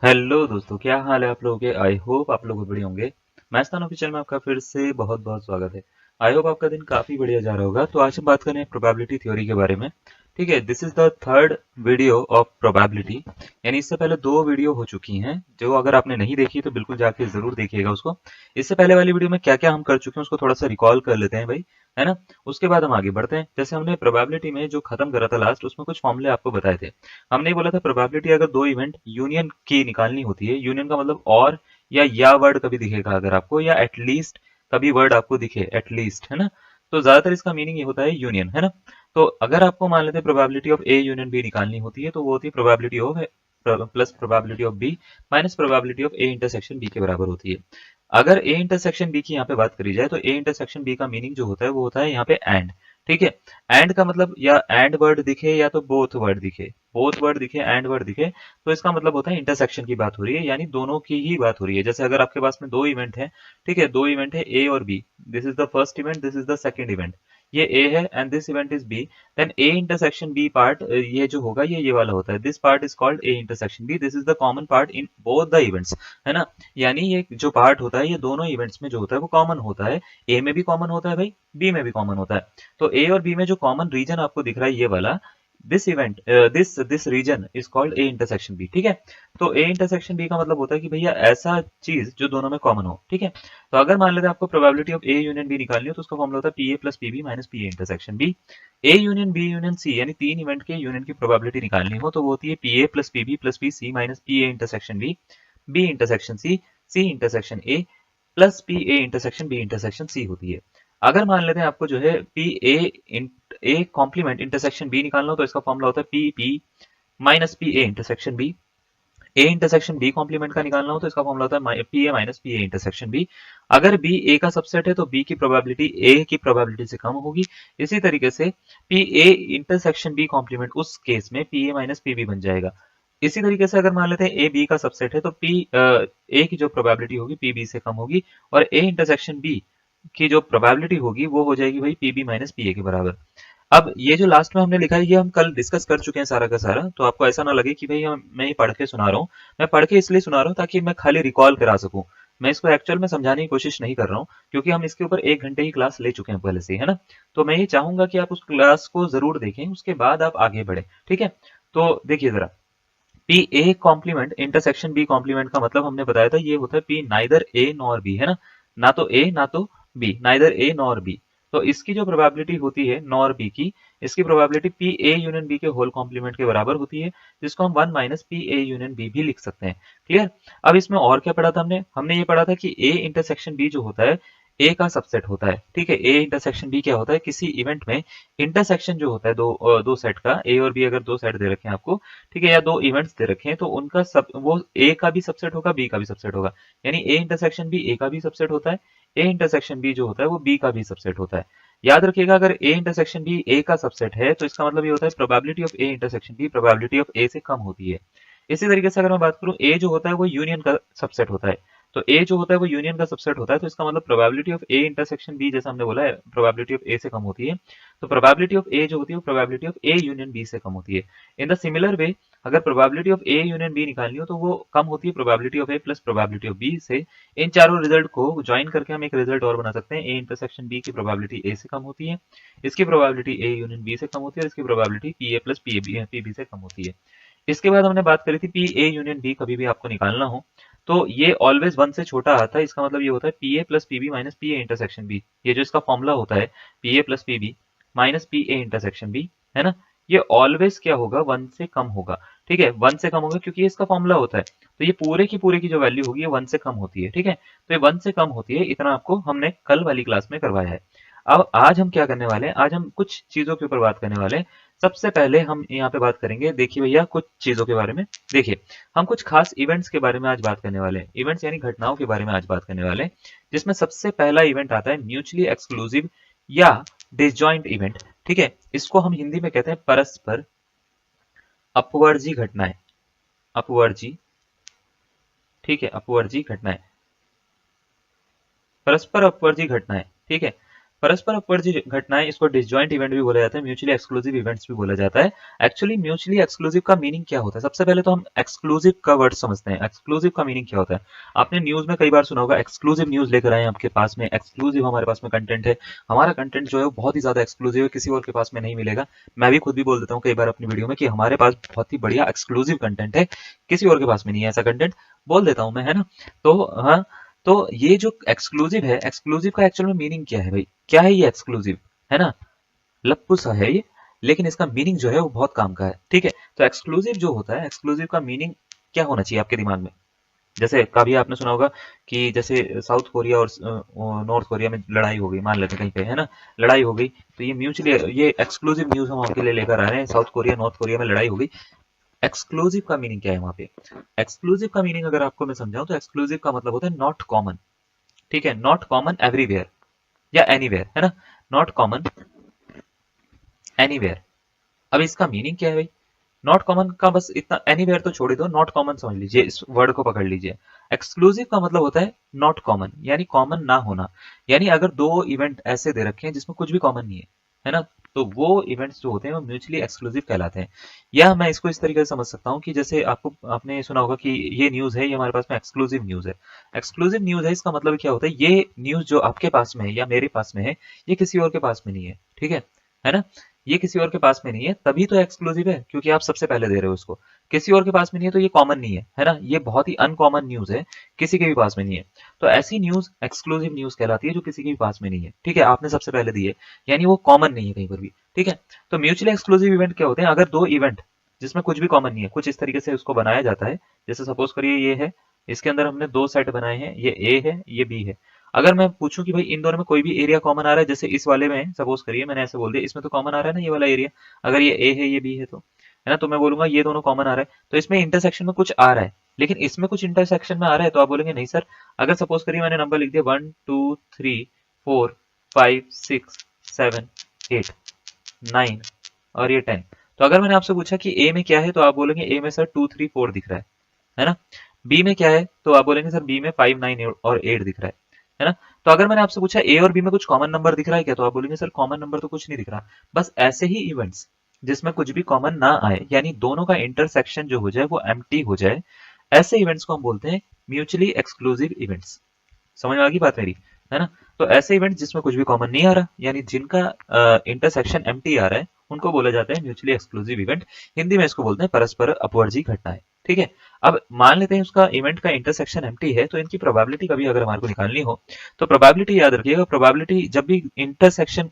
Hello दोस्तों, क्या हाल है आप लोगों के। आई होप आप लोग बढ़िया होंगे। मैस्तानो किचन में आपका फिर से बहुत बहुत स्वागत है। आई होप आपका दिन काफी बढ़िया जा रहा होगा। तो आज हम बात करें प्रोबेबिलिटी थ्योरी के बारे में। ठीक है, this is the third video of probability. यानी इससे पहले दो वीडियो हो चुकी हैं, जो अगर आपने नहीं देखी तो बिल्कुल जाके जरूर देखिएगा उसको। इससे पहले वाली वीडियो में क्या क्या हम कर चुके हैं उसको थोड़ा सा रिकॉल कर लेते हैं भाई, है ना। उसके बाद हम आगे बढ़ते हैं। जैसे हमने प्रोबेबिलिटी में जो खत्म करा था लास्ट, उसमें कुछ फॉर्मूले आपको बताए थे। हमने बोला था प्रोबेबिलिटी अगर दो इवेंट यूनियन की निकालनी होती है, यूनियन का मतलब और या वर्ड कभी दिखेगा अगर आपको, या एटलीस्ट कभी वर्ड आपको दिखे एटलीस्ट, है ना। तो ज्यादातर इसका मीनिंग ये होता है यूनियन, है ना। तो अगर आपको मान लेते हैं probability of A union B निकालनी होती है, तो वो होती है probability of plus probability of B minus probability of A intersection B के बराबर होती है। अगर ए इंटरसेक्शन बी की यहाँ पे बात करी जाए, तो ए इंटरसेक्शन बी का मीनिंग जो होता है वो होता है यहाँ पे एंड। ठीक है, एंड का मतलब या एंड वर्ड दिखे या तो बोथ वर्ड दिखे, बोथ वर्ड दिखे एंड वर्ड दिखे, तो इसका मतलब होता है इंटरसेक्शन की बात हो रही है, यानी दोनों की ही बात हो रही है। जैसे अगर आपके पास में दो इवेंट है, ठीक है, दो इवेंट है ए और B, this is the first event, this is the second event, ये ए है and this event is B, then A intersection B part ये जो होगा ये वाला होता है, this part is called A intersection B, this is the common part in both the events, है ना। यानी ये जो पार्ट होता है ये दोनों इवेंट्स में जो होता है वो कॉमन होता है। ए में भी कॉमन होता है भाई, बी में भी कॉमन होता है। तो ए और बी में जो कॉमन रीजन आपको दिख रहा है ये वाला, this event this region is called A intersection B. ठीक है, तो ए इंटरसेक्शन बी का मतलब होता है कि भैया ऐसा चीज जो दोनों में कॉमन हो। ठीक है, तो अगर मान लेते हैं आपको probability of A union B निकालनी हो, तो उसका फॉर्मूला होता है P A plus P B minus P A intersection B. A union B union C, यानी तीन इवेंट के यूनियन की प्रोबेबिलिटी निकालनी हो, तो वो होती है P A plus P B plus P C minus P A intersection B, B intersection C, C intersection A plus P A intersection B intersection C होती है। अगर मान लेते हैं आपको जो है P A complement intersection B निकालना हो, तो इसका फॉर्मूला होता है P P minus P A intersection B. A intersection B complement का निकालना हो तो इसका फॉर्मूला होता है P A minus P A intersection B. अगर बी ए का सबसेट है तो बी की प्रोबेबिलिटी ए की प्रोबेबिलिटी से कम होगी। इसी तरीके से P A intersection B complement, उस केस में P A minus P B बन जाएगा। इसी तरीके से अगर मान लेते हैं ए बी का सबसेट है, तो पी ए की जो प्रोबेबिलिटी होगी पी बी से कम होगी, और ए इंटरसेक्शन बी की जो प्रोबेबिलिटी होगी वो हो जाएगी भाई P B minus P A के बराबर। अब ये जो लास्ट में हमने लिखा है ये हम कल डिस्कस कर चुके हैं सारा का सारा, तो आपको ऐसा ना लगे कि भाई मैं ये पढ़ के सुना रहा हूँ। मैं पढ़ के इसलिए सुना रहा हूँ ताकि मैं खाली रिकॉल करा सकूं। मैं इसको एक्चुअल में समझाने की कोशिश नहीं कर रहा हूँ, क्योंकि हम इसके ऊपर 1 घंटे की क्लास ले चुके हैं पहले से, है ना। तो मैं ये चाहूंगा कि आप उस क्लास को जरूर देखें, उसके बाद आप आगे बढ़े। ठीक है, तो देखिए जरा, P A complement intersection B complement का मतलब हमने बताया था ये होता है P neither A nor B, है ना। ना तो ए ना तो B, neither A nor B. तो इसकी जो प्रोबेबिलिटी होती है नॉर बी की, इसकी probability P A union B के होल कॉम्प्लीमेंट के बराबर होती है, जिसको हम 1 minus P A union B भी लिख सकते हैं। क्लियर। अब इसमें और क्या पढ़ा था हमने ये पढ़ा था कि ए इंटरसेक्शन बी जो होता है ए का सबसेट होता है। ठीक है, ए इंटरसेक्शन बी क्या होता है, किसी इवेंट में इंटरसेक्शन जो होता है दो सेट का, ए और बी अगर दो सेट दे रखे हैं आपको, ठीक है, या दो इवेंट्स दे रखे हैं, तो उनका सब वो ए का भी सबसेट होगा बी का भी सबसेट होगा। यानी ए इंटरसेक्शन बी ए का भी सबसेट होता है, ए इंटरसेक्शन बी जो होता है वो बी का भी सबसेट होता है। याद रखिएगा, अगर ए इंटरसेक्शन बी ए का सबसेट है तो इसका मतलब ये होता है probability of A intersection B probability of A से कम होती है। इसी तरीके से अगर मैं बात करूं, ए जो होता है वो यूनियन का सबसेट होता है, तो ए जो होता है वो यूनियन का सबसेट होता है, तो इसका मतलब probability of A intersection B, जैसा हमने बोला है प्रोबेबिलिटी ऑफ ए से कम होती है, तो प्रोबेबिलिटी ऑफ ए जो होती है वो probability of A union B से कम होती है। इन द सिमिलर वे, अगर probability of A union B निकालनी हो तो वो कम होती है probability of A plus probability of B से। इन चारों रिजल्ट को ज्वाइन करके हम एक रिजल्ट और बना सकते हैं, ए इंटरसेक्शन बी की प्रोबेबिलिटी ए से कम होती है, इसकी प्रोबेबिलिटी ए यूनियन बी से कम होती है, और इसकी probability P A plus P B से कम होती है। इसके बाद हमने बात करी थी पी ए यूनियन बी कभी भी आपको निकालना हो तो ये ऑलवेज 1 से छोटा आता है। इसका मतलब ये होता है P A plus P B minus P A intersection B. ये जो इसका फॉर्मूला होता है P A plus P B minus P A intersection B, है ना, ये ऑलवेज क्या होगा, 1 से कम होगा। ठीक है, 1 से कम होगा क्योंकि ये इसका फॉर्मूला होता है, तो ये पूरे की जो वैल्यू होगी ये 1 से कम होती है। ठीक है, तो ये 1 से कम होती है, इतना आपको हमने कल वाली क्लास में करवाया है। अब आज हम क्या करने वाले हैं, आज हम कुछ चीजों के ऊपर बात करने वाले हैं। सबसे पहले हम यहाँ पे बात करेंगे, देखिए भैया, कुछ चीजों के बारे में। देखिए, हम कुछ खास इवेंट्स के बारे में आज बात करने वाले हैं, इवेंट्स यानी घटनाओं के बारे में आज बात करने वाले हैं, जिसमें सबसे पहला इवेंट आता है म्यूचुअली एक्सक्लूसिव या डिसजॉइंट इवेंट। ठीक है, इसको हम हिंदी में कहते हैं परस्पर अपवर्जी घटनाएं, अपवर्जी। ठीक है, अपवर्जी घटनाएं, परस्पर अपवर्जी घटनाएं। ठीक है, परस्पर अपवर्ती घटनाएं, इसको डिसजॉइंट इवेंट भी बोला जाता है, म्यूचुअली एक्सक्लूसिव इवेंट्स भी बोला जाता है। एक्चुअली म्यूचुअली एक्सक्लूसिव का मीनिंग क्या होता है? सबसे पहले तो हम एक्सक्लूसिव का वर्ड समझते हैं। एक्सक्लूसिव का मीनिंग क्या होता है? आपने न्यूज में कई बार सुना होगा, एक्सक्लूसिव न्यूज लेकर आए आपके पास में, एक्सक्लूसिव हमारे पास में कंटेंट है, हमारा कंटेंट जो है वो बहुत ही ज्यादा एक्सक्लूसिव है, किसी और के पास में नहीं मिलेगा। मैं भी खुद भी बोल देता हूँ कई बार अपनी वीडियो में कि हमारे पास बहुत ही बढ़िया एक्सक्लूसिव कंटेंट है, किसी और के पास में नहीं है ऐसा कंटेंट, बोल देता हूँ मैं, है ना। तो हाँ, तो ये जो एक्सक्लूसिव है, एक्सक्लूसिव का एक्चुअल में मीनिंग क्या है भाई? क्या है ये एक्सक्लूसिव? है ना, लप्पू सा है ये, लेकिन इसका मीनिंग जो है वो बहुत काम का है। ठीक है, तो एक्सक्लूसिव जो होता है, एक्सक्लूसिव का मीनिंग क्या होना चाहिए आपके दिमाग में? जैसे कभी आपने सुना होगा कि जैसे साउथ कोरिया और नॉर्थ कोरिया में लड़ाई हो गई, मान लेते हैं कहीं पे, है ना, लड़ाई हो गई, तो ये म्यूचुअली, ये एक्सक्लूसिव न्यूज हम आपके लिए लेकर आ रहे हैं, साउथ कोरिया नॉर्थ कोरिया में लड़ाई हो गई। एक्सक्लूसिव का मीनिंग क्या है वहां पे? एक्सक्लूसिव का मीनिंग अगर आपको मैं समझाऊं तो एक्सक्लूसिव का मतलब होता है नॉट कॉमन। ठीक है, नॉट कॉमन एवरीवेयर या एनीवेयर, है ना, नॉट कॉमन एनीवेयर। अब इसका मीनिंग क्या है भाई? नॉट कॉमन का बस इतना, एनीवेयर तो छोड़ दो, नॉट कॉमन समझ लीजिए, इस वर्ड को पकड़ लीजिए। एक्सक्लूसिव का मतलब होता है नॉट कॉमन, यानी कॉमन ना होना। यानी अगर दो इवेंट ऐसे दे रखे हैं जिसमें कुछ भी कॉमन नहीं है ना, तो वो इवेंट्स जो होते हैं वो म्यूचुअली एक्सक्लूसिव कहलाते हैं। या मैं इसको इस तरीके से समझ सकता हूँ कि जैसे आपने सुना होगा कि ये न्यूज है, ये हमारे पास में एक्सक्लूसिव न्यूज है। एक्सक्लूसिव न्यूज है, इसका मतलब क्या होता है? ये न्यूज जो आपके पास में है या मेरे पास में है, ये किसी और के पास में नहीं है। ठीक है ना, ये किसी और के पास में नहीं है, तभी तो एक्सक्लूसिव है, क्योंकि आप सबसे पहले दे रहे हो उसको। किसी और के पास में नहीं है तो ये कॉमन नहीं है ना, ये बहुत ही अनकॉमन न्यूज है, किसी के भी पास में नहीं है। तो ऐसी न्यूज एक्सक्लूसिव न्यूज कहलाती है जो किसी के भी पास में नहीं है। ठीक है, आपने सबसे पहले दी है, यानी वो कॉमन नहीं है कहीं पर भी। ठीक है, तो म्यूचुअली एक्सक्लूसिव इवेंट क्या होते हैं? अगर दो इवेंट जिसमें कुछ भी कॉमन नहीं है, कुछ इस तरीके से उसको बनाया जाता है, जैसे सपोज करिए ये है, इसके अंदर हमने दो सेट बनाए हैं, ये ए है, ये बी है। अगर मैं पूछूं कि भाई इन दोनों में कोई भी एरिया कॉमन आ रहा है, जैसे इस वाले में सपोज करिए मैंने ऐसे बोल दिया, इसमें तो कॉमन आ रहा है ना ये वाला एरिया, अगर ये ए है ये बी है तो, है ना, तो मैं बोलूंगा ये दोनों कॉमन आ रहा है, तो इसमें इंटरसेक्शन में कुछ आ रहा है, लेकिन इसमें कुछ इंटरसेक्शन में आ रहा है, तो आप बोलेंगे नहीं सर। अगर सपोज करिए मैंने नंबर लिख दिया 1 2 3 4 5 6 7 8 9 और ये 10, तो अगर मैंने आपसे पूछा कि ए में क्या है, तो आप बोलेंगे ए में सर 2 3 4 दिख रहा है ना। बी में क्या है, तो आप बोलेंगे सर बी में 5 9 और 8 दिख रहा है ना। तो अगर मैंने आपसे पूछा ए और बी में कुछ कॉमन नंबर दिख रहा है क्या, तो आप बोलेंगे सर कॉमन नंबर तो कुछ नहीं दिख रहा। बस ऐसे ही इवेंट्स जिसमें कुछ भी कॉमन ना आए, यानी दोनों का इंटरसेक्शन जो हो जाए वो एम्प्टी हो जाए, ऐसे इवेंट्स को हम बोलते हैं म्यूचुअली एक्सक्लूसिव इवेंट्स। समझ में आ गई बात मेरी, है ना। तो ऐसे इवेंट जिसमें कुछ भी कॉमन नहीं आ रहा, यानी जिनका इंटरसेक्शन एम्प्टी आ रहा है, उनको बोला जाता है म्यूचुअली एक्सक्लूसिव इवेंट। हिंदी में इसको बोलते हैं परस्पर अपवर्जी घटनाएं। ठीक है, अब मान लेते हैं उसका इवेंट का इंटरसेक्शन एम्प्टी है, तो इनकी प्रोबेबिलिटी कभी अगर हमारे को निकालनी हो, तो प्रोबेबिलिटी याद रखिएगा, प्रोबेबिलिटी जब भी इंटरसेक्शन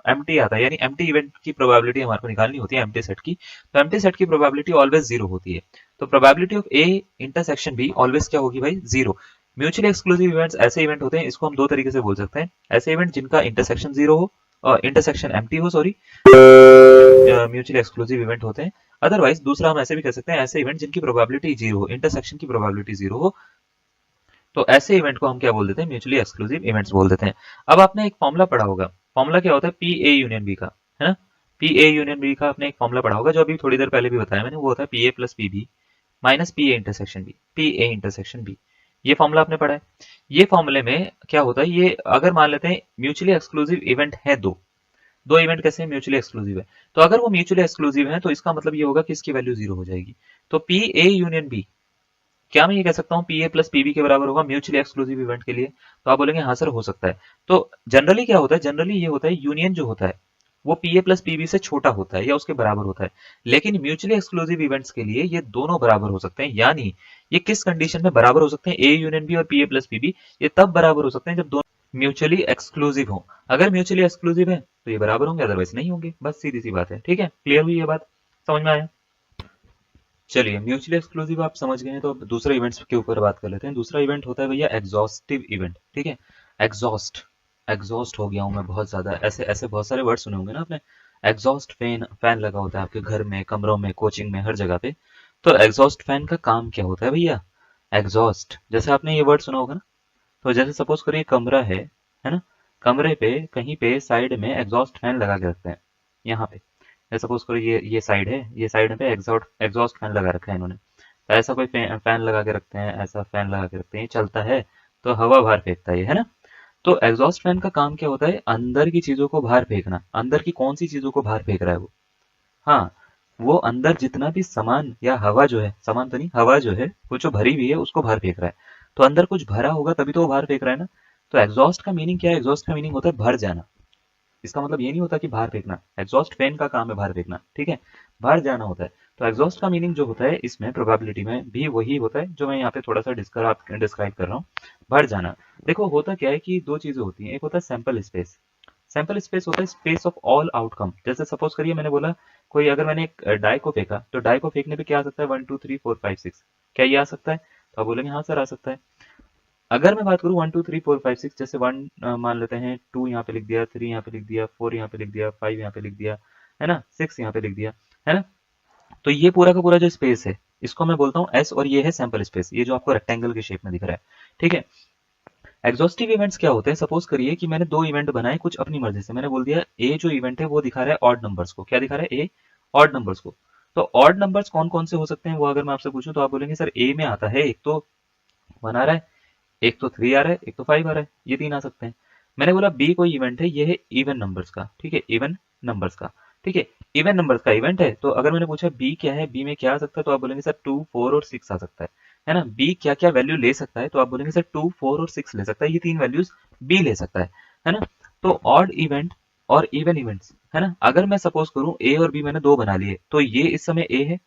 एम्प्टी आता है, यानी एम्प्टी इवेंट की प्रोबेबिलिटी हमारे को निकालनी होती है एम्प्टी सेट की, तो एम्प्टी सेट की प्रोबेबिलिटी ऑलवेज जीरो होती है। तो probability of A intersection be always क्या होगी भाई? जीरो। म्यूचुअली एक्सक्लूसिव इवेंट्स ऐसे इवेंट होते हैं, इसको हम दो तरीके से बोल सकते हैं। ऐसे इवेंट जिनका इंटरसेक्शन जीरो हो, और इंटरसेक्शन एम्प्टी हो, सॉरी, म्यूचुअली एक्सक्लूसिव इवेंट होते हैं। अदरवाइज दूसरा हम ऐसे भी कह सकते हैं, ऐसे इवेंट जिनकी प्रोबेबिलिटी जीरो हो, इंटरसेक्शन की प्रोबेबिलिटी जीरो हो, तो ऐसे इवेंट को हम क्या बोल देते हैं? म्यूचुअली एक्सक्लूसिव इवेंट्स बोल देते हैं। अब आपने एक फॉर्मूला पढ़ा होगा, फॉर्मूला क्या होता है? पी ए यूनियन बी का, है ना। पी ए यूनियन बी का आपने एक फॉर्मूला पढ़ा होगा, जो अभी थोड़ी देर पहले भी बताया मैंने, वो होता है P A plus P B minus P A intersection B, P A intersection B. ये फॉर्मूला आपने पढ़ा है। ये फॉर्मूले में क्या होता है, ये अगर मान लेते हैं म्यूचुअली एक्सक्लूसिव इवेंट है दो, दो इवेंट कैसे म्यूचुअली एक्सक्लूसिव है, तो अगर वो म्यूचुअली एक्सक्लूसिव है तो इसका मतलब ये होगा कि इसकी वैल्यू जीरो हो जाएगी। तो पी ए यूनियन बी, क्या मैं ये कह सकता हूँ पी ए प्लस पीबी के बराबर होगा म्यूचुअली एक्सक्लूसिव इवेंट के लिए? तो आप बोलेंगे हाँ सर हो सकता है। तो जनरली क्या होता है, जनरली ये होता है यूनियन जो होता है वो पी ए प्लस पीबी से छोटा होता है या उसके बराबर होता है, लेकिन म्यूचुअली एक्सक्लूसिव इवेंट्स के लिए ये दोनों बराबर हो सकते हैं। यानी ये किस कंडीशन में बराबर हो सकते हैं, ए यूनियन बी और पी ए प्लस पीबी, ये तब बराबर हो सकते हैं जब दोनों म्यूचुअली एक्सक्लूसिव हो। अगर म्यूचुअली एक्सक्लूसिव है तो ये बराबर होंगे, अदरवाइज नहीं होंगे, बस सीधी सी बात है। ठीक है, क्लियर हुई ये बात, समझ में आया? चलिए, म्यूचुअली एक्सक्लूसिव आप समझ गए हैं, तो अब दूसरे इवेंट्स के ऊपर बात कर लेते हैं। दूसरा इवेंट होता है भैया एग्जॉस्टिव इवेंट। ठीक है, एग्जॉस्ट, एग्जॉस्ट हो गया हूँ मैं बहुत ज्यादा, ऐसे ऐसे बहुत सारे वर्ड सुने होंगे ना आपने। एग्जॉस्ट फैन, फैन लगा होता है आपके घर में, कमरों में, कोचिंग में, हर जगह पे। तो एग्जॉस्ट फैन का काम क्या होता है भैया? एग्जॉस्ट, जैसे आपने ये वर्ड सुना होगा ना, तो जैसे सपोज करिए कमरा है ना, कमरे पे कहीं पे साइड में एग्जॉस्ट फैन लगा के रखते हैं, यहाँ पे। जैसे सपोज करो ये साइड है, ये साइड पे एग्जॉस्ट एग्जॉस्ट फैन लगा रखा है इन्होंने, तो ऐसा कोई फैन लगा के रखते हैं, ऐसा फैन लगा के रखते हैं, ये चलता है तो हवा बाहर फेंकता है, है ना। तो एग्जॉस्ट फैन का काम क्या होता है, अंदर की चीजों को बाहर फेंकना। अंदर की कौन सी चीजों को बाहर फेंक रहा है वो, हाँ, वो अंदर जितना भी सामान या हवा जो है, सामान तो नहीं, हवा जो है वो जो भरी हुई है उसको बाहर फेंक रहा है। तो अंदर कुछ भरा होगा तभी तो वो बाहर फेंक रहा है ना। तो एग्जॉस्ट का मीनिंग क्या है, एग्जॉस्ट का मीनिंग होता है भर जाना। इसका मतलब ये नहीं होता कि बाहर फेंकना, एग्जॉस्ट फैन का काम है बाहर फेंकना, ठीक है, बाहर जाना होता है। तो एग्जॉस्ट का मीनिंग जो होता है इसमें प्रोबेबिलिटी में भी वही होता है जो मैं यहाँ पे थोड़ा सा डिस्क्राइब कर रहा हूँ, भर जाना। देखो होता क्या है कि दो चीजें होती हैं, एक होता है सैंपल स्पेस। सैंपल स्पेस होता है स्पेस ऑफ ऑल आउटकम। जैसे सपोज करिए मैंने बोला कोई, अगर मैंने एक डाई को फेंका तो डाई को फेंकने पे क्या आ सकता है, 1 2 3 4 5 6, क्या ये आ सकता है? तो आप बोलेंगे हाँ सर आ सकता है। अगर मैं बात करूँ 1 2 3 4 5 6, जैसे वन मान लेते हैं, 2 यहाँ पे लिख दिया, 3 यहाँ पे लिख दिया, 4 यहाँ पे लिख दिया, 5 यहाँ पे लिख दिया, है ना, 6 यहाँ पे लिख दिया, है ना। तो ये पूरा का पूरा जो स्पेस है इसको मैं बोलता हूँ एस, और ये है सैंपल स्पेस, ये जो आपको रेक्टेंगल के शेप में दिख रहा है, ठीक है। एग्जॉस्टिव इवेंट्स क्या होते हैं, सपोज करिए कि मैंने दो इवेंट बनाए कुछ अपनी मर्जी से, मैंने बोल दिया ए जो इवेंट है वो दिखा रहा है ऑड नंबर्स को, क्या दिखा रहा है, ए ऑड नंबर्स को। तो ऑड नंबर्स कौन कौन से हो सकते हैं वो अगर मैं आपसे पूछूं तो आप बोलेंगे सर ए में आता है एक तो 1 आ रहा है, एक तो 3 आ रहा है, एक तो 5 आ रहा है, ये तीन आ सकते हैं। मैंने बोला बी कोई इवेंट है, ये है इवन नंबर्स का, ठीक है, इवन नंबर्स का, ठीक है, इवन नंबर्स का इवेंट है। तो अगर मैंने पूछा बी क्या है, बी में क्या आ सकता है, तो आप बोलेंगे सर 2 4 और 6 आ सकता है ना। बी क्या क्या वैल्यू ले सकता है, तो आप बोलेंगे सर 2 4 और 6 ले सकता है, ये तीन वैल्यूज बी ले सकता है ना। तो ऑड इवेंट और इवन इवेंट्स, है ना। अगर मैं सपोज करूं ए और बी मैंने दो बना लिए, तो ये इस समय ए है,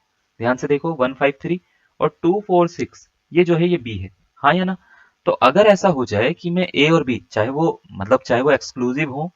ध्यान से देखो 1 5 3, और 2 4 6 ये जो है ये बी है, हाँ या ना। तो अगर ऐसा हो जाए कि मैं ए और बी, चाहे वो मतलब चाहे वो एक्सक्लूसिव हो,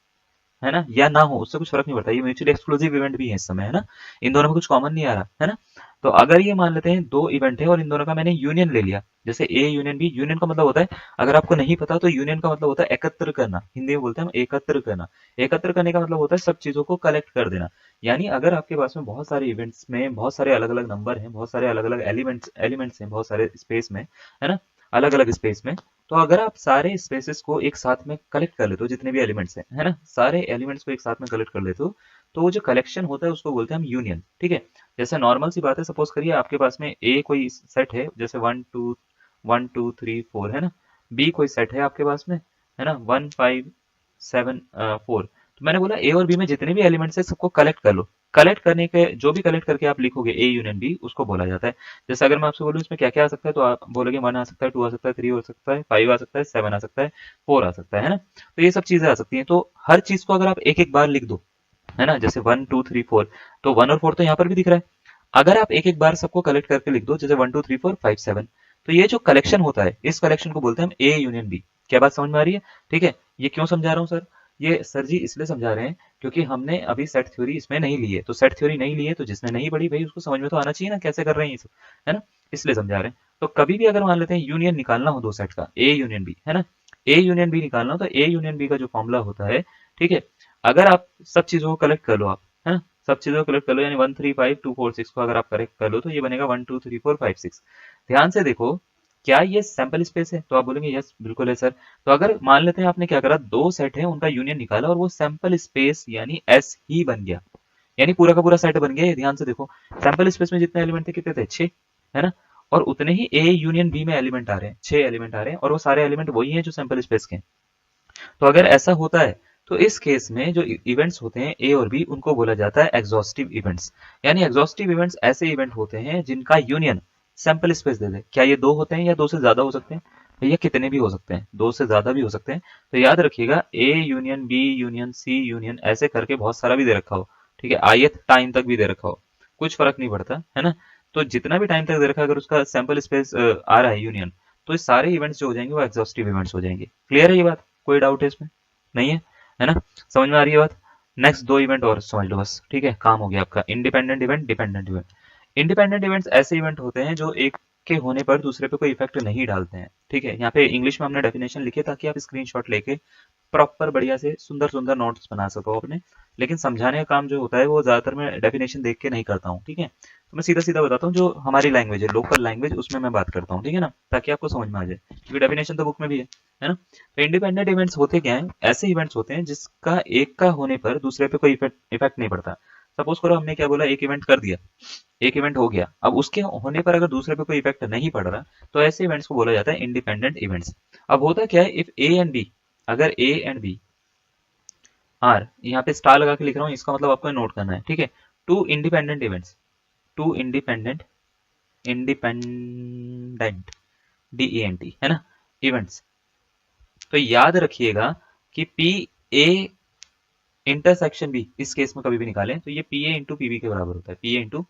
है ना, या ना हो, उससे कुछ फर्क नहीं पड़ता, ये म्यूचुअली एक्सक्लूसिव इवेंट भी है इस समय, है ना, इन दोनों में कुछ कॉमन नहीं आ रहा, है ना। तो अगर ये मान लेते हैं दो इवेंट है और इन दोनों का मैंने यूनियन ले लिया, जैसे ए यूनियन बी, यूनियन का मतलब होता है, अगर आपको नहीं पता तो यूनियन का मतलब होता है एकत्र करना, हिंदी में बोलते हैं हम एकत्र करना। एकत्र करने का मतलब होता है सब चीजों को कलेक्ट कर देना। यानी अगर आपके पास में बहुत सारे इवेंट्स में बहुत सारे अलग अलग नंबर हैं, बहुत सारे अलग अलग एलिमेंट्स हैं, बहुत सारे स्पेस में, है ना, अलग अलग स्पेस में, तो अगर आप सारे स्पेसेस को एक साथ में कलेक्ट कर लेते हो, जितने भी एलिमेंट्स हैं, है ना, सारे एलिमेंट्स को एक साथ में कलेक्ट कर लेते हो, तो वो जो कलेक्शन होता है उसको बोलते हैं हम यूनियन, ठीक है। जैसे नॉर्मल सी बात है, सपोज करिए आपके पास में ए कोई सेट है, जैसे 1 2 3 4, है ना, बी कोई सेट है आपके पास में, है ना, 1 5 7 4। तो मैंने बोला ए और बी में जितने भी एलिमेंट्स है सबको कलेक्ट कर लो। कलेक्ट करने के जो भी कलेक्ट करके आप लिखोगे ए यूनियन बी, उसको बोला जाता है। जैसे अगर मैं आपसे बोलूँ इसमें क्या क्या आ सकता है, तो आप बोलोगे 1 आ सकता है, 2 आ सकता है, 3 हो सकता है, 5 आ सकता है, 7 आ सकता है, 4 आ सकता है ना। तो ये सब चीजें आ सकती हैं। तो हर चीज को अगर आप एक एक बार लिख दो, है ना, जैसे 1 2 3 4, तो 1 और 4 तो यहाँ पर भी दिख रहा है। अगर आप एक एक बार सबको कलेक्ट करके लिख दो, जैसे 1 2 3 4 5 7, तो ये जो कलेक्शन होता है इस कलेक्शन को बोलते हैं हम ए यूनियन बी। क्या बात समझ में आ रही है? ठीक है। ये क्यों समझा रहा हूँ सर? ये सर जी इसलिए समझा रहे हैं क्योंकि हमने अभी सेट थ्योरी इसमें नहीं ली है। तो सेट थ्योरी नहीं ली है तो जिसने नहीं पढ़ी भाई उसको समझ में तो आना चाहिए ना कैसे कर रहे हैं ये सब, है ना, इसलिए समझा रहे हैं। तो कभी भी अगर मान लेते हैं यूनियन निकालना हो दो सेट का, ए यूनियन बी, है ना, ए यूनियन बी निकालना हो तो ए यूनियन बी का जो फॉर्मूला होता है, ठीक है, अगर आप सब चीजों को कलेक्ट कर लो, आप, है ना, सब चीजों को कलेक्ट कर लो, यानी 1 3 5 2 4 6 को अगर आप करेक्ट कर लो तो ये बनेगा 1 2 3 4 5 6। ध्यान से देखो, क्या ये सैंपल स्पेस है? तो आप बोलेंगे यस बिल्कुल है सर। तो अगर मान लेते हैं आपने क्या करा, दो सेट है उनका यूनियन निकाला और वो सैंपल स्पेस यानी एस ही बन गया, यानी पूरा का पूरा सेट बन गया। ये ध्यान से देखो, सैंपल स्पेस में जितने एलिमेंट थे कितने थे, 6, है ना, और उतने ही ए यूनियन बी में एलिमेंट आ रहे हैं, 6 एलिमेंट आ रहे हैं, और वो सारे एलिमेंट वही हैं जो सैंपल स्पेस के हैं। तो अगर ऐसा होता है तो इस केस में जो इवेंट्स होते हैं ए और बी उनको बोला जाता है एग्जॉस्टिव इवेंट्स। यानी एग्जॉस्टिव इवेंट्स ऐसे इवेंट होते हैं जिनका यूनियन सैंपल स्पेस दे दे। क्या ये दो होते हैं या दो से ज्यादा हो सकते हैं? भैया कितने भी हो सकते हैं, दो से ज्यादा भी हो सकते हैं। तो याद रखिएगा, A union B union C union ऐसे करके बहुत सारा भी दे रखा हो, ठीक है, ith टाइम तक भी दे रखा हो, कुछ फर्क नहीं पड़ता, है ना। तो जितना भी टाइम तक दे रखा है, अगर उसका सैंपल स्पेस आ रहा है यूनियन, तो ये सारे इवेंट्स जो हो जाएंगे वो एग्जॉस्टिव इवेंट्स हो जाएंगे। क्लियर है ये बात? कोई डाउट है इसमें? नहीं है ना, समझ में आ रही है बात? नेक्स्ट दो इवेंट और समझ लो बस, ठीक है, काम हो गया आपका। Independent event, dependent event. Independent events ऐसे इवेंट होते हैं जो एक के होने पर दूसरे पे कोई इफेक्ट नहीं डालते हैं, ठीक है। यहाँ पे इंग्लिश में हमने डेफिनेशन लिखे ताकि आप स्क्रीनशॉट लेके प्रॉपर बढ़िया से सुंदर सुंदर नोट्स बना सको अपने। लेकिन समझाने का काम जो होता है वो ज्यादातर मैं डेफिनेशन देख के नहीं करता हूँ, ठीक है। तो मैं सीधा सीधा बताता हूँ, जो हमारी लैंग्वेज है, लोकल लैंग्वेज, उसमें मैं बात करता हूँ, ठीक है ना, ताकि आपको समझ में आ जाए, क्योंकि डेफिनेशन तो बुक में भी है ना। तो इंडिपेंडेंट इवेंट्स होते क्या हैं? ऐसे इवेंट्स होते हैं जिसका एक का होने पर दूसरे पे कोई इफेक्ट नहीं पड़ता। सपोज करो हमने क्या बोला, एक इवेंट कर दिया, एक इवेंट हो गया, अब उसके होने पर अगर दूसरे पे कोई इफेक्ट नहीं पड़ रहा, तो ऐसे इवेंट्स को बोला जाता है इंडिपेंडेंट इवेंट्स। अब होता क्या है, इफ ए एंड बी, अगर ए एंड बी आर, यहाँ पे स्टार लगा के लिख रहा हूँ, इसका मतलब आपको नोट करना है, ठीक है। Two independent events, two independent, independent DENT है ना, इवेंट्स, तो याद रखिएगा कि पी ए इंटरसेक्शन बी इस केस में कभी भी निकालें तो ये पी ए इंटू पीबी के बराबर होता है, पी ए इंटू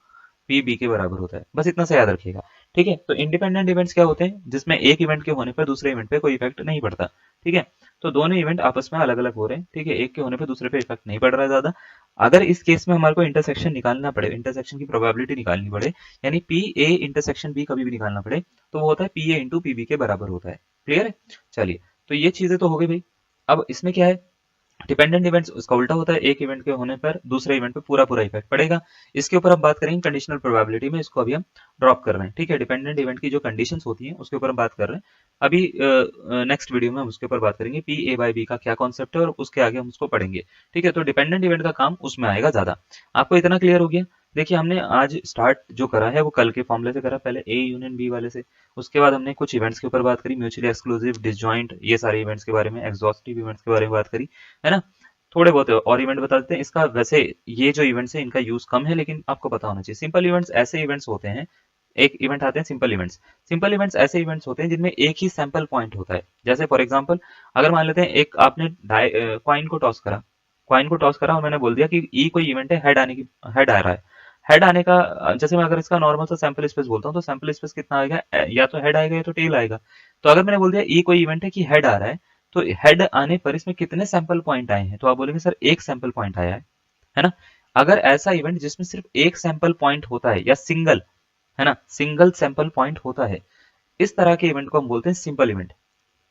पीबी के बराबर होता है, बस इतना सा याद रखिएगा, ठीक है। तो इंडिपेंडेंट इवेंट्स क्या होते हैं, जिसमें एक इवेंट के होने पर दूसरे इवेंट पे कोई इफेक्ट नहीं पड़ता, ठीक है। तो दोनों इवेंट आपस में अलग अलग हो रहे हैं, ठीक है, एक के होने पर दूसरे पे इफेक्ट नहीं पड़ रहा है ज्यादा। अगर इस केस में हमारे को इंटरसेक्शन निकालना पड़े, इंटरसेक्शन की प्रोबेबिलिटी निकालनी पड़े, यानी पी ए इंटरसेक्शन बी कभी भी निकालना पड़े, तो वो होता है पी ए इंटू पीबी के बराबर होता है। क्लियर है? चलिए, तो ये चीजें तो हो गई भाई। अब इसमें क्या है, डिपेंडेंट इवेंट्स उसका उल्टा होता है, एक इवेंट के होने पर दूसरे इवेंट पे पूरा पूरा इफेक्ट पड़ेगा। इसके ऊपर हम बात करेंगे कंडीशनल प्रोबेबिलिटी में, इसको अभी हम ड्रॉप कर रहे हैं, ठीक है। डिपेंडेंट इवेंट की जो कंडीशंस होती हैं उसके ऊपर हम बात कर रहे हैं अभी, नेक्स्ट वीडियो में हम उसके ऊपर बात करेंगे पी ए बाई बी का क्या कॉन्सेप्ट है, और उसके आगे हम उसको पढ़ेंगे, ठीक है। तो डिपेंडेंट इवेंट का काम उसमें आएगा ज्यादा। आपको इतना क्लियर हो गया? देखिए, हमने आज स्टार्ट जो करा है वो कल के फॉर्मूले से करा, पहले ए यूनियन बी वाले से, उसके बाद हमने कुछ इवेंट्स के ऊपर बात करी, म्यूचुअली एक्सक्लूसिव, डिसजॉइंट, ये सारे इवेंट्स के बारे में, एग्जॉस्टिव इवेंट्स के बारे में बात करी, है ना। थोड़े बहुत और इवेंट बता देते हैं इसका, वैसे ये जो इवेंट्स है इनका यूज कम है, लेकिन आपको पता होना चाहिए। सिंपल इवेंट्स ऐसे इवेंट्स होते हैं, एक इवेंट आते हैं सिंपल इवेंट्स। सिंपल इवेंट्स ऐसे इवेंट्स होते हैं जिनमें एक ही सैंपल पॉइंट होता है। जैसे फॉर एग्जांपल, अगर मान लेते हैं एक आपने कॉइन को टॉस करा, कॉइन को टॉस करा और मैंने बोल दिया कि ई कोई इवेंट है, हेड आने की, हेड आ रहा है, हेड आने का, जैसे मैं अगर इसका नॉर्मल सा सैंपल स्पेस बोलता हूँ तो सैंपल स्पेस कितना आएगा, या तो हेड आएगा या तो टेल आएगा। तो अगर मैंने बोल दिया ई कोई इवेंट है कि हेड आ रहा है, तो हेड आने पर इसमें कितने सैंपल पॉइंट आए हैं, तो आप बोलेंगे सर एक सैंपल पॉइंट आया है ना। अगर ऐसा इवेंट जिसमें सिर्फ एक सैंपल पॉइंट होता है, या सिंगल, है ना, सिंगल सैंपल पॉइंट होता है, इस तरह के इवेंट को हम बोलते हैं सिंपल इवेंट।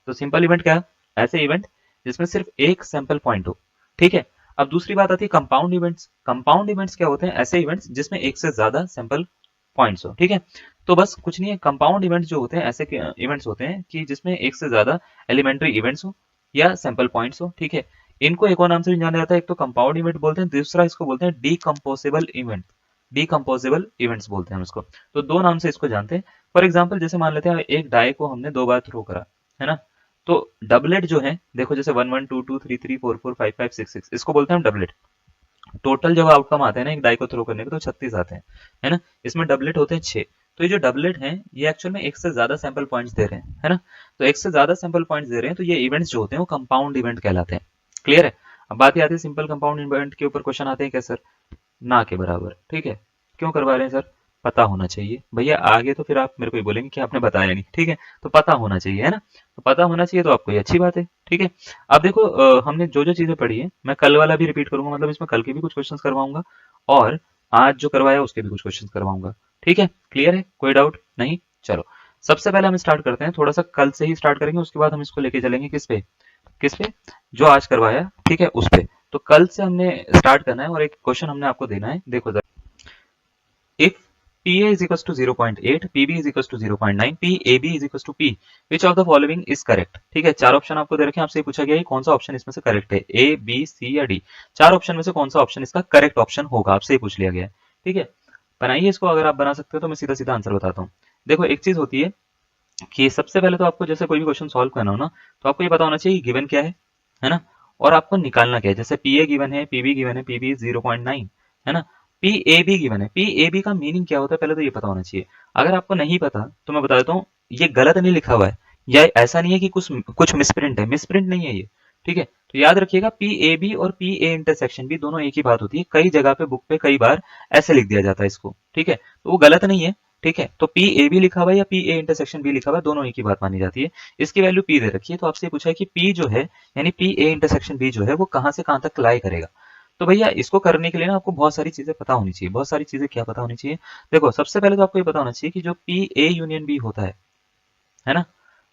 तो सिंपल इवेंट क्या, ऐसे इवेंट जिसमें सिर्फ एक सैंपल पॉइंट हो, ठीक है। अब दूसरी बात आती है कंपाउंड इवेंट्स। कंपाउंड इवेंट्स क्या होते हैं, ऐसे इवेंट्स जिसमें एक से ज्यादा सैंपल पॉइंट्स हो, ठीक है। तो बस कुछ नहीं है, कंपाउंड इवेंट्स जो होते हैं ऐसे इवेंट्स होते हैं कि जिसमें एक से ज्यादा एलिमेंट्री इवेंट्स हो या सैंपल पॉइंट्स हो, ठीक है। इनको एक और नाम से भी जाना जाता है, एक तो कंपाउंड इवेंट बोलते हैं, दूसरा इसको बोलते हैं डीकंपोजेबल इवेंट, डीकंपोजेबल इवेंट्स बोलते हैं हम इसको। तो दो नाम से इसको जानते हैं। फॉर एग्जाम्पल, जैसे मान लेते हैं एक डाई को हमने दो बार थ्रो करा, है ना, तो डबलेट जो है, देखो जैसे 1 1 2 2 3 3 4 4 5 5 6 6, इसको बोलते हैं हम डबलेट। टोटल जब आउटकम आते हैं ना एक डाई को थ्रो करने के, तो 36 आते हैं, है ना। इसमें डबलेट होते हैं 6। तो ये जो डबलेट हैं ये एक्चुअल में एक से ज्यादा सैंपल पॉइंट्स दे रहे हैं, है ना। तो एक से ज्यादा सैंपल पॉइंट्स दे रहे हैं, तो ये इवेंट्स जो होते हैं वो कंपाउंड इवेंट कहलाते हैं। क्लियर है? अब बात आती है सिंपल कंपाउंड इवेंट के ऊपर, क्वेश्चन आते हैं क्या सर, ना के बराबर, ठीक है। क्यों करवा रहे हैं सर, पता होना चाहिए भैया, आगे तो फिर आप मेरे को ही बोलेंगे कि आपने बताया नहीं, ठीक है। तो पता होना चाहिए, है ना, तो पता होना चाहिए तो आपको ये अच्छी बात है, ठीक है। अब देखो, हमने जो जो चीजें पढ़ी है मैं कल वाला भी रिपीट करूंगा, मतलब इसमें कल के भी कुछ क्वेश्चंस करवाऊंगा और आज जो करवाया उसके भी कुछ क्वेश्चंस करवाऊंगा, ठीक है। क्लियर है? कोई डाउट नहीं? चलो, सबसे पहले हम स्टार्ट करते हैं, थोड़ा सा कल से ही स्टार्ट करेंगे, उसके बाद हम इसको लेके चलेंगे किस पे, किस पे, जो आज करवाया, ठीक है, उस पे। तो कल से हमने स्टार्ट करना है और एक क्वेश्चन हमने आपको देना है, देखो जरा। If PA is equals to 0.8, PB is equals to 0.9, PAB is equals to P, which of the following is correct? ठीक है, चार ऑप्शन आपको दे रखे हैं, आपसे पूछा गया है कौन सा ऑप्शन इसमें से करेक्ट है, A, B, C या D। चार ऑप्शन में से कौन सा ऑप्शन इसका करेक्ट ऑप्शन होगा, आपसे पूछ लिया गया है, ठीक है। बनाइए इसको, अगर आप बना सकते हो तो मैं सीधा सीधा आंसर बताता हूँ। देखो, एक चीज होती है कि सबसे पहले तो आपको जैसे कोई भी क्वेश्चन सॉल्व करना हो ना, तो आपको ये पता होना चाहिए गिवन क्या है ना, और आपको निकालना क्या है। जैसे पी ए गिवन है, पीबी गिवन है, पीबी 0.9, है ना, पी ए बी गिवन है, पी ए बी का मीनिंग क्या होता है पहले तो ये पता होना चाहिए। अगर आपको नहीं पता तो मैं बता देता हूँ, ये गलत नहीं लिखा हुआ है, या ऐसा नहीं है कि कुछ कुछ मिसप्रिंट है, मिसप्रिंट नहीं है ये, ठीक है। तो याद रखिएगा, पी ए बी और पी ए इंटरसेक्शन भी दोनों एक ही बात होती है, कई जगह पे बुक पे कई बार ऐसे लिख दिया जाता है इसको, ठीक है, तो वो गलत नहीं है, ठीक है। तो पी ए बी लिखा हुआ है या पी ए इंटरसेक्शन बी लिखा हुआ है, दोनों एक ही बात मानी जाती है। इसकी वैल्यू पी दे रखी है, तो आपसे पूछा है कि पी जो है, यानी पी ए इंटरसेक्शन बी जो है, वो कहां से कहां तक लाई करेगा। तो भैया इसको करने के लिए ना आपको बहुत सारी चीजें पता होनी चाहिए। बहुत सारी चीजें क्या पता होनी चाहिए, देखो सबसे पहले तो आपको ये पता होना चाहिए कि जो पी ए यूनियन बी होता है ना,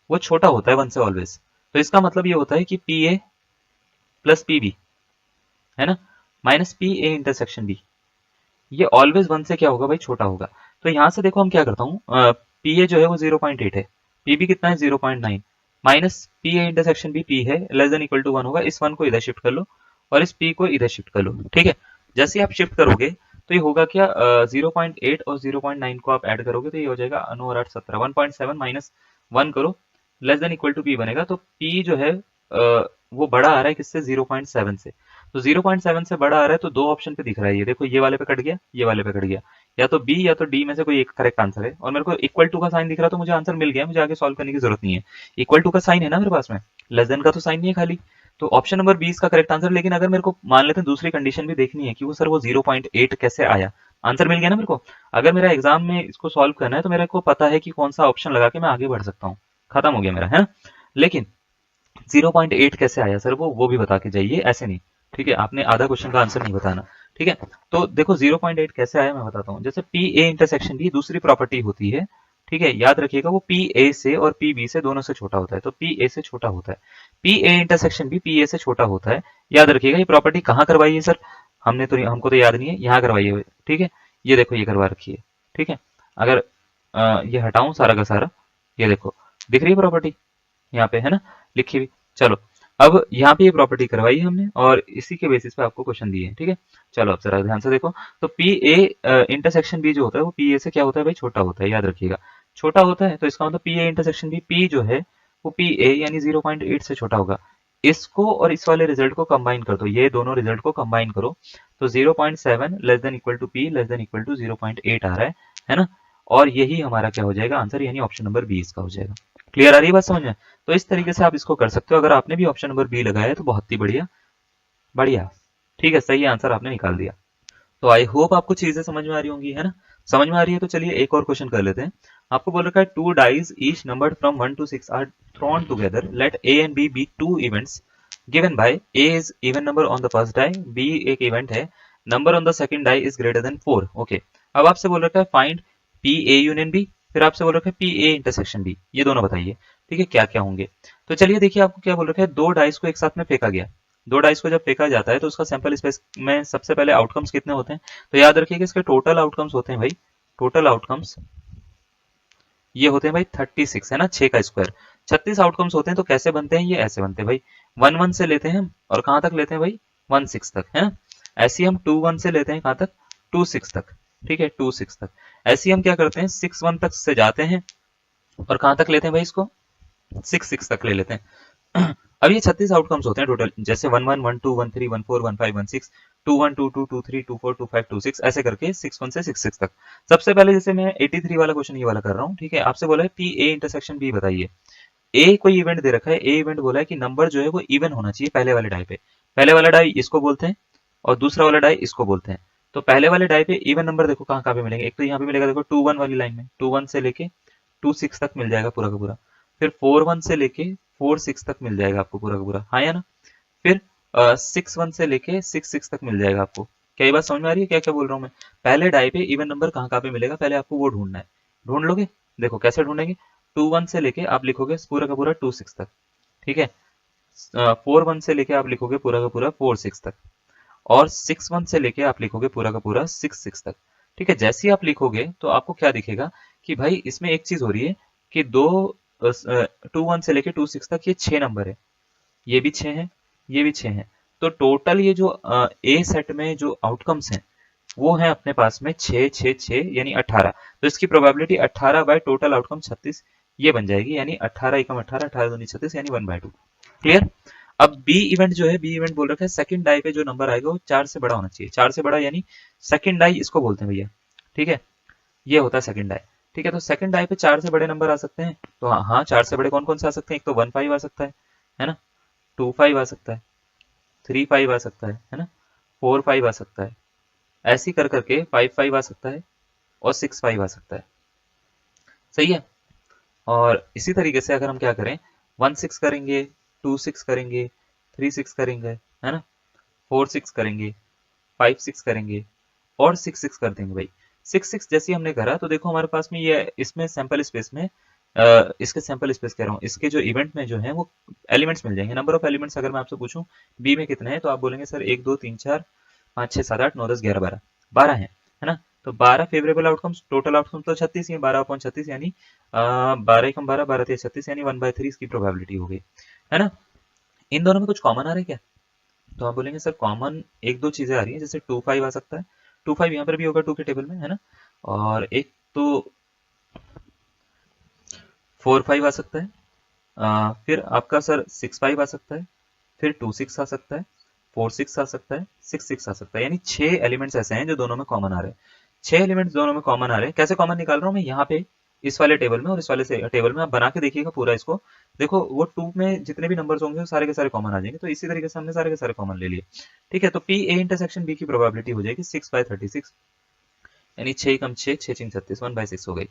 वो छोटा होता है 1 से ऑलवेज। तो इसका मतलब ये होता है कि P A plus P B, है ना, minus P A intersection B, ये ऑलवेज 1 से क्या होगा भाई, छोटा होगा। तो यहां से देखो हम क्या करता हूँ, पी ए जो है वो 0.8 है, पीबी कितना है 0.9, माइनस पी ए इंटरसेक्शन भी पी है, लेस देन इक्वल टू 1 होगा। इस 1 को इधर शिफ्ट कर लो और इस पी को इधर शिफ्ट कर लो, ठीक है। जैसे ही आप शिफ्ट करोगे तो ये होगा क्या, 0.8 और 0.9 को आप ऐड करोगे तो ये हो जाएगा 9 और 8 17, 1.7 माइनस 1 करो, less than equal to P बनेगा। तो पी जो है वो बड़ा आ रहा है किससे, 0.7 से। तो 0.7 से बड़ा आ रहा है तो दो ऑप्शन पे दिख रहा है, ये देखो, ये वाले पे कट गया, ये वाले पे कट गया, या तो बी या तो डी में से कोई एक करेक्ट आंसर है। और मेरे को इक्वल टू का साइन दिख रहा तो मुझे आंसर मिल गया, मुझे आगे सॉल्व करने की जरूरत नहीं है। इक्वल टू का साइन है ना मेरे पास में, लेस देन का तो साइन नहीं है खाली। तो ऑप्शन नंबर 20 का करेक्ट आंसर। लेकिन अगर मेरे को मान लेते हैं दूसरी कंडीशन भी देखनी है कि वो सर वो 0.8 कैसे आया, आंसर मिल गया ना मेरे को। अगर मेरा एग्जाम में इसको सॉल्व करना है तो मेरे को पता है कि कौन सा ऑप्शन लगा के मैं आगे बढ़ सकता हूँ, खत्म हो गया मेरा, है ना। लेकिन 0.8 कैसे आया सर, वो भी बता के जाइए, ऐसे नहीं, ठीक है। आपने आधा क्वेश्चन का आंसर नहीं बताना, ठीक है। तो देखो 0.8 कैसे आया मैं बताता हूँ। जैसे पी ए इंटरसेक्शन बी दूसरी प्रॉपर्टी होती है, ठीक है, याद रखिएगा, वो पी ए से और पी बी से दोनों से छोटा होता है, तो पी ए से छोटा होता है। P A intersection B P A से छोटा होता है, याद रखिएगा। ये प्रॉपर्टी कहाँ करवाई है सर, हमको तो याद नहीं है, यहाँ करवाई है, ठीक है। ये देखो ये करवा रखी है, ठीक है। अगर ये हटाऊं सारा का सारा, ये देखो दिख रही है प्रॉपर्टी यहाँ पे, है ना, लिखी हुई। चलो अब यहाँ पे ये प्रॉपर्टी करवाई है हमने और इसी के बेसिस पे आपको क्वेश्चन दिए हैं, ठीक है। चलो अब जरा ध्यान से देखो। तो पी ए इंटरसेक्शन बी जो होता है वो पी ए से क्या होता है भाई, छोटा होता है, याद रखिएगा, छोटा होता है। तो इसका मतलब P A intersection B, P जो है वो पी ए यानी 0.8 से छोटा होगा। इसको और इस वाले रिजल्ट को कंबाइन कर दो, ये दोनों रिजल्ट को कंबाइन करो, तो 0.7 less than equal to P less than equal to 0.8 आ रहा है ना। और यही हमारा क्या हो जाएगा आंसर, यानी ऑप्शन नंबर 20 का हो जाएगा। क्लियर आ रही है बात समझ में। तो इस तरीके से आप इसको कर सकते हो। अगर आपने भी ऑप्शन नंबर बी लगाया है तो बहुत ही बढ़िया, बढ़िया, ठीक है, सही आंसर आपने निकाल दिया। तो आई होप आपको चीजें समझ में आ रही होंगी, है ना। समझ में आ रही है तो चलिए एक और क्वेश्चन कर लेते हैं। आपको बोल रखा है 2 dice each numbered from 1 to 6 are thrown together, let A and B be 2 events given by A is even number on the first die, B एक इवेंट है, number on the second die is greater than 4। Okay, अब आपसे बोल रखा है find P A union B, फिर आपसे बोल रखा है पी ए इंटरसेक्शन बी, ये दोनों बताइए, ठीक है, क्या क्या होंगे। तो चलिए देखिए, आपको क्या बोल रखा है, दो डाइस को एक साथ में फेंका गया। दो डाइस को जब फेंका जाता है तो उसका सैंपल स्पेस में सबसे पहले आउटकम्स कितने होते हैं, तो याद रखिए कि इसके टोटल आउटकम्स होते हैं भाई, टोटल आउटकम्स ये होते हैं भाई 36, है ना, 6 का स्क्वायर, 36 आउटकम्स होते हैं। तो कैसे बनते हैं, ये ऐसे बनते हैं भाई, 1 1 से लेते हैं और कहां तक लेते हैं भाई, 1 6 तक, है ना। ऐसे ही हम 2 1 से लेते हैं कहां तक, 2 6 तक, ठीक है, 2 6 तक। ऐसे ही हम क्या करते हैं, 6 1 तक से जाते हैं और कहां तक लेते हैं भाई इसको, 6 6 तक ले लेते हैं। अब ये 36 आउटकम्स होते हैं टोटल, जैसे 1 1 1 2 1 3 1 4 1 5 1 6, 2 1 2 2 2 3 2 4 2 5 2 6, ऐसे करके 6 1 से 6 6 तक। सबसे पहले जैसे मैं 83 वाला क्वेश्चन ये वाला कर रहा हूँ, ठीक है। आपसे बोला है पी ए इंटरसेक्शन बी बताइए। ए कोई इवेंट दे रखा है, ए इवेंट बोला है कि नंबर जो है वो इवन होना चाहिए पहले वाले डाई पे। पहले वाला डाई इसको बोलते हैं और दूसरा वाला डाई इसको बोलते हैं। तो पहले वाले डाई पे इवन नंबर देखो कहाँ कहाँ पे मिलेंगे, एक तो यहाँ पे मिलेगा देखो 2 1 वाली लाइन में, 2 1 से लेके 2 6 तक मिल जाएगा पूरा का पूरा। फिर 4 1 से लेके 4 6 तक मिल जाएगा आपको पूरा का पूरा, हाँ या ना। फिर 6 1 से लेके 6 6 तक मिल जाएगा आपको। क्या ये बात समझ में आ रही है, क्या क्या बोल रहा हूँ मैं। पहले डाई पे इवन नंबर कहाँ कहाँ पे मिलेगा, पहले आपको वो ढूंढना है। ढूंढ लोगे, देखो कैसे ढूंढेंगे, 2 1 से लेके आप लिखोगे पूरा का पूरा 2 6 तक, ठीक है। 4 1 से लेके आप लिखोगे पूरा का पूरा 4 6 तक, और 6 1 से लेके आप लिखोगे पूरा का पूरा 6 6 तक, ठीक है। जैसे ही आप लिखोगे तो आपको क्या दिखेगा कि भाई इसमें एक चीज हो रही है कि 2 1 से लेके 2 6 तक ये 6 नंबर है, ये भी 6 है, ये भी 6 है। तो टोटल ये जो ए सेट में जो आउटकम्स हैं वो है अपने पास में 6 6 6 यानी 18। तो इसकी प्रोबेबिलिटी 18 बाय टोटल आउटकम 36 ये बन जाएगी, यानी 18 एकम 18 18 दूनी 36 यानी 1/2। क्लियर। अब बी इवेंट जो है, बी इवेंट बोल रखा है सेकंड डाई पे जो नंबर आएगा वो 4 से बड़ा होना चाहिए, 4 से बड़ा यानी सेकंड डाई इसको बोलते हैं भैया, ठीक है। ये होता है सेकंड डाई, ठीक है। तो सेकंड डाई पे 4 से बड़े नंबर आ सकते हैं, तो हाँ हाँ 4 से बड़े कौन कौन से आ सकते हैं, एक तो 1 5 आ सकता है ना, 2 5 आ सकता है, 3 5 आ सकता है ना, 4 5 आ सकता है, ऐसी कर करके 5 5 आ सकता है और 6 5 आ सकता है, सही है। और इसी तरीके से अगर हम क्या करें, 1 6 करेंगे, 2 6 करेंगे, 3 6 करेंगे, है ना, 4 6 करेंगे, 5 6 करेंगे और 6 6 कर देंगे भाई। 6 6 जैसे हमने करा तो देखो हमारे पास में ये इसमें सैंपल स्पेस में इसके सैंपल स्पेस कह रहा हूँ, इसके जो इवेंट में जो है वो एलिमेंट्स मिल जाएंगे। नंबर ऑफ एलिमेंट्स अगर मैं आपसे पूछूं बी में कितने हैं तो आप बोलेंगे सर 1 2 3 4 5 6 7 8 9 10 11 12, 12 है ना। तो 12 फेवरेबल आउटकम्स, टोटल आउटकम्स तो 36 ही है, 12/36 यानी 12 एकम 12 12 3 36 यानी 1/3 इसकी प्रोबेबिलिटी हो गई, है ना। इन दोनों में कुछ कॉमन आ रहा है क्या, तो आप बोलेंगे सर कॉमन एक दो चीजें आ रही हैं, जैसे 2 5 आ सकता है, 2 5 यहाँ पर भी होगा 2 के टेबल में, है ना। और एक तो 4 5 आ सकता है, फिर आपका सर 6 5 आ सकता है, फिर 2 6 आ सकता है, 4 6 आ सकता है, 6 6 आ सकता है, यानी 6 एलिमेंट्स ऐसे हैं जो दोनों में कॉमन आ रहे हैं। 6 एलिमेंट्स दोनों में कॉमन आ रहे हैं। कैसे कॉमन निकाल रहा हूँ मैं यहाँ पे, इस वाले टेबल में और इस वाले से टेबल में आप बना के देखिएगा पूरा इसको। देखो वो 2 में जितने भी नंबर्स होंगे वो सारे के सारे कॉमन आ जाएंगे, तो इसी तरीके से हमने सारे के सारे कॉमन ले लिए। ठीक है, तो पी ए इंटरसेक्शन बी की प्रोबेबिलिटी हो जाएगी 6/36, यानी 6 कम 6, 6 6 36, 1/6 हो गई।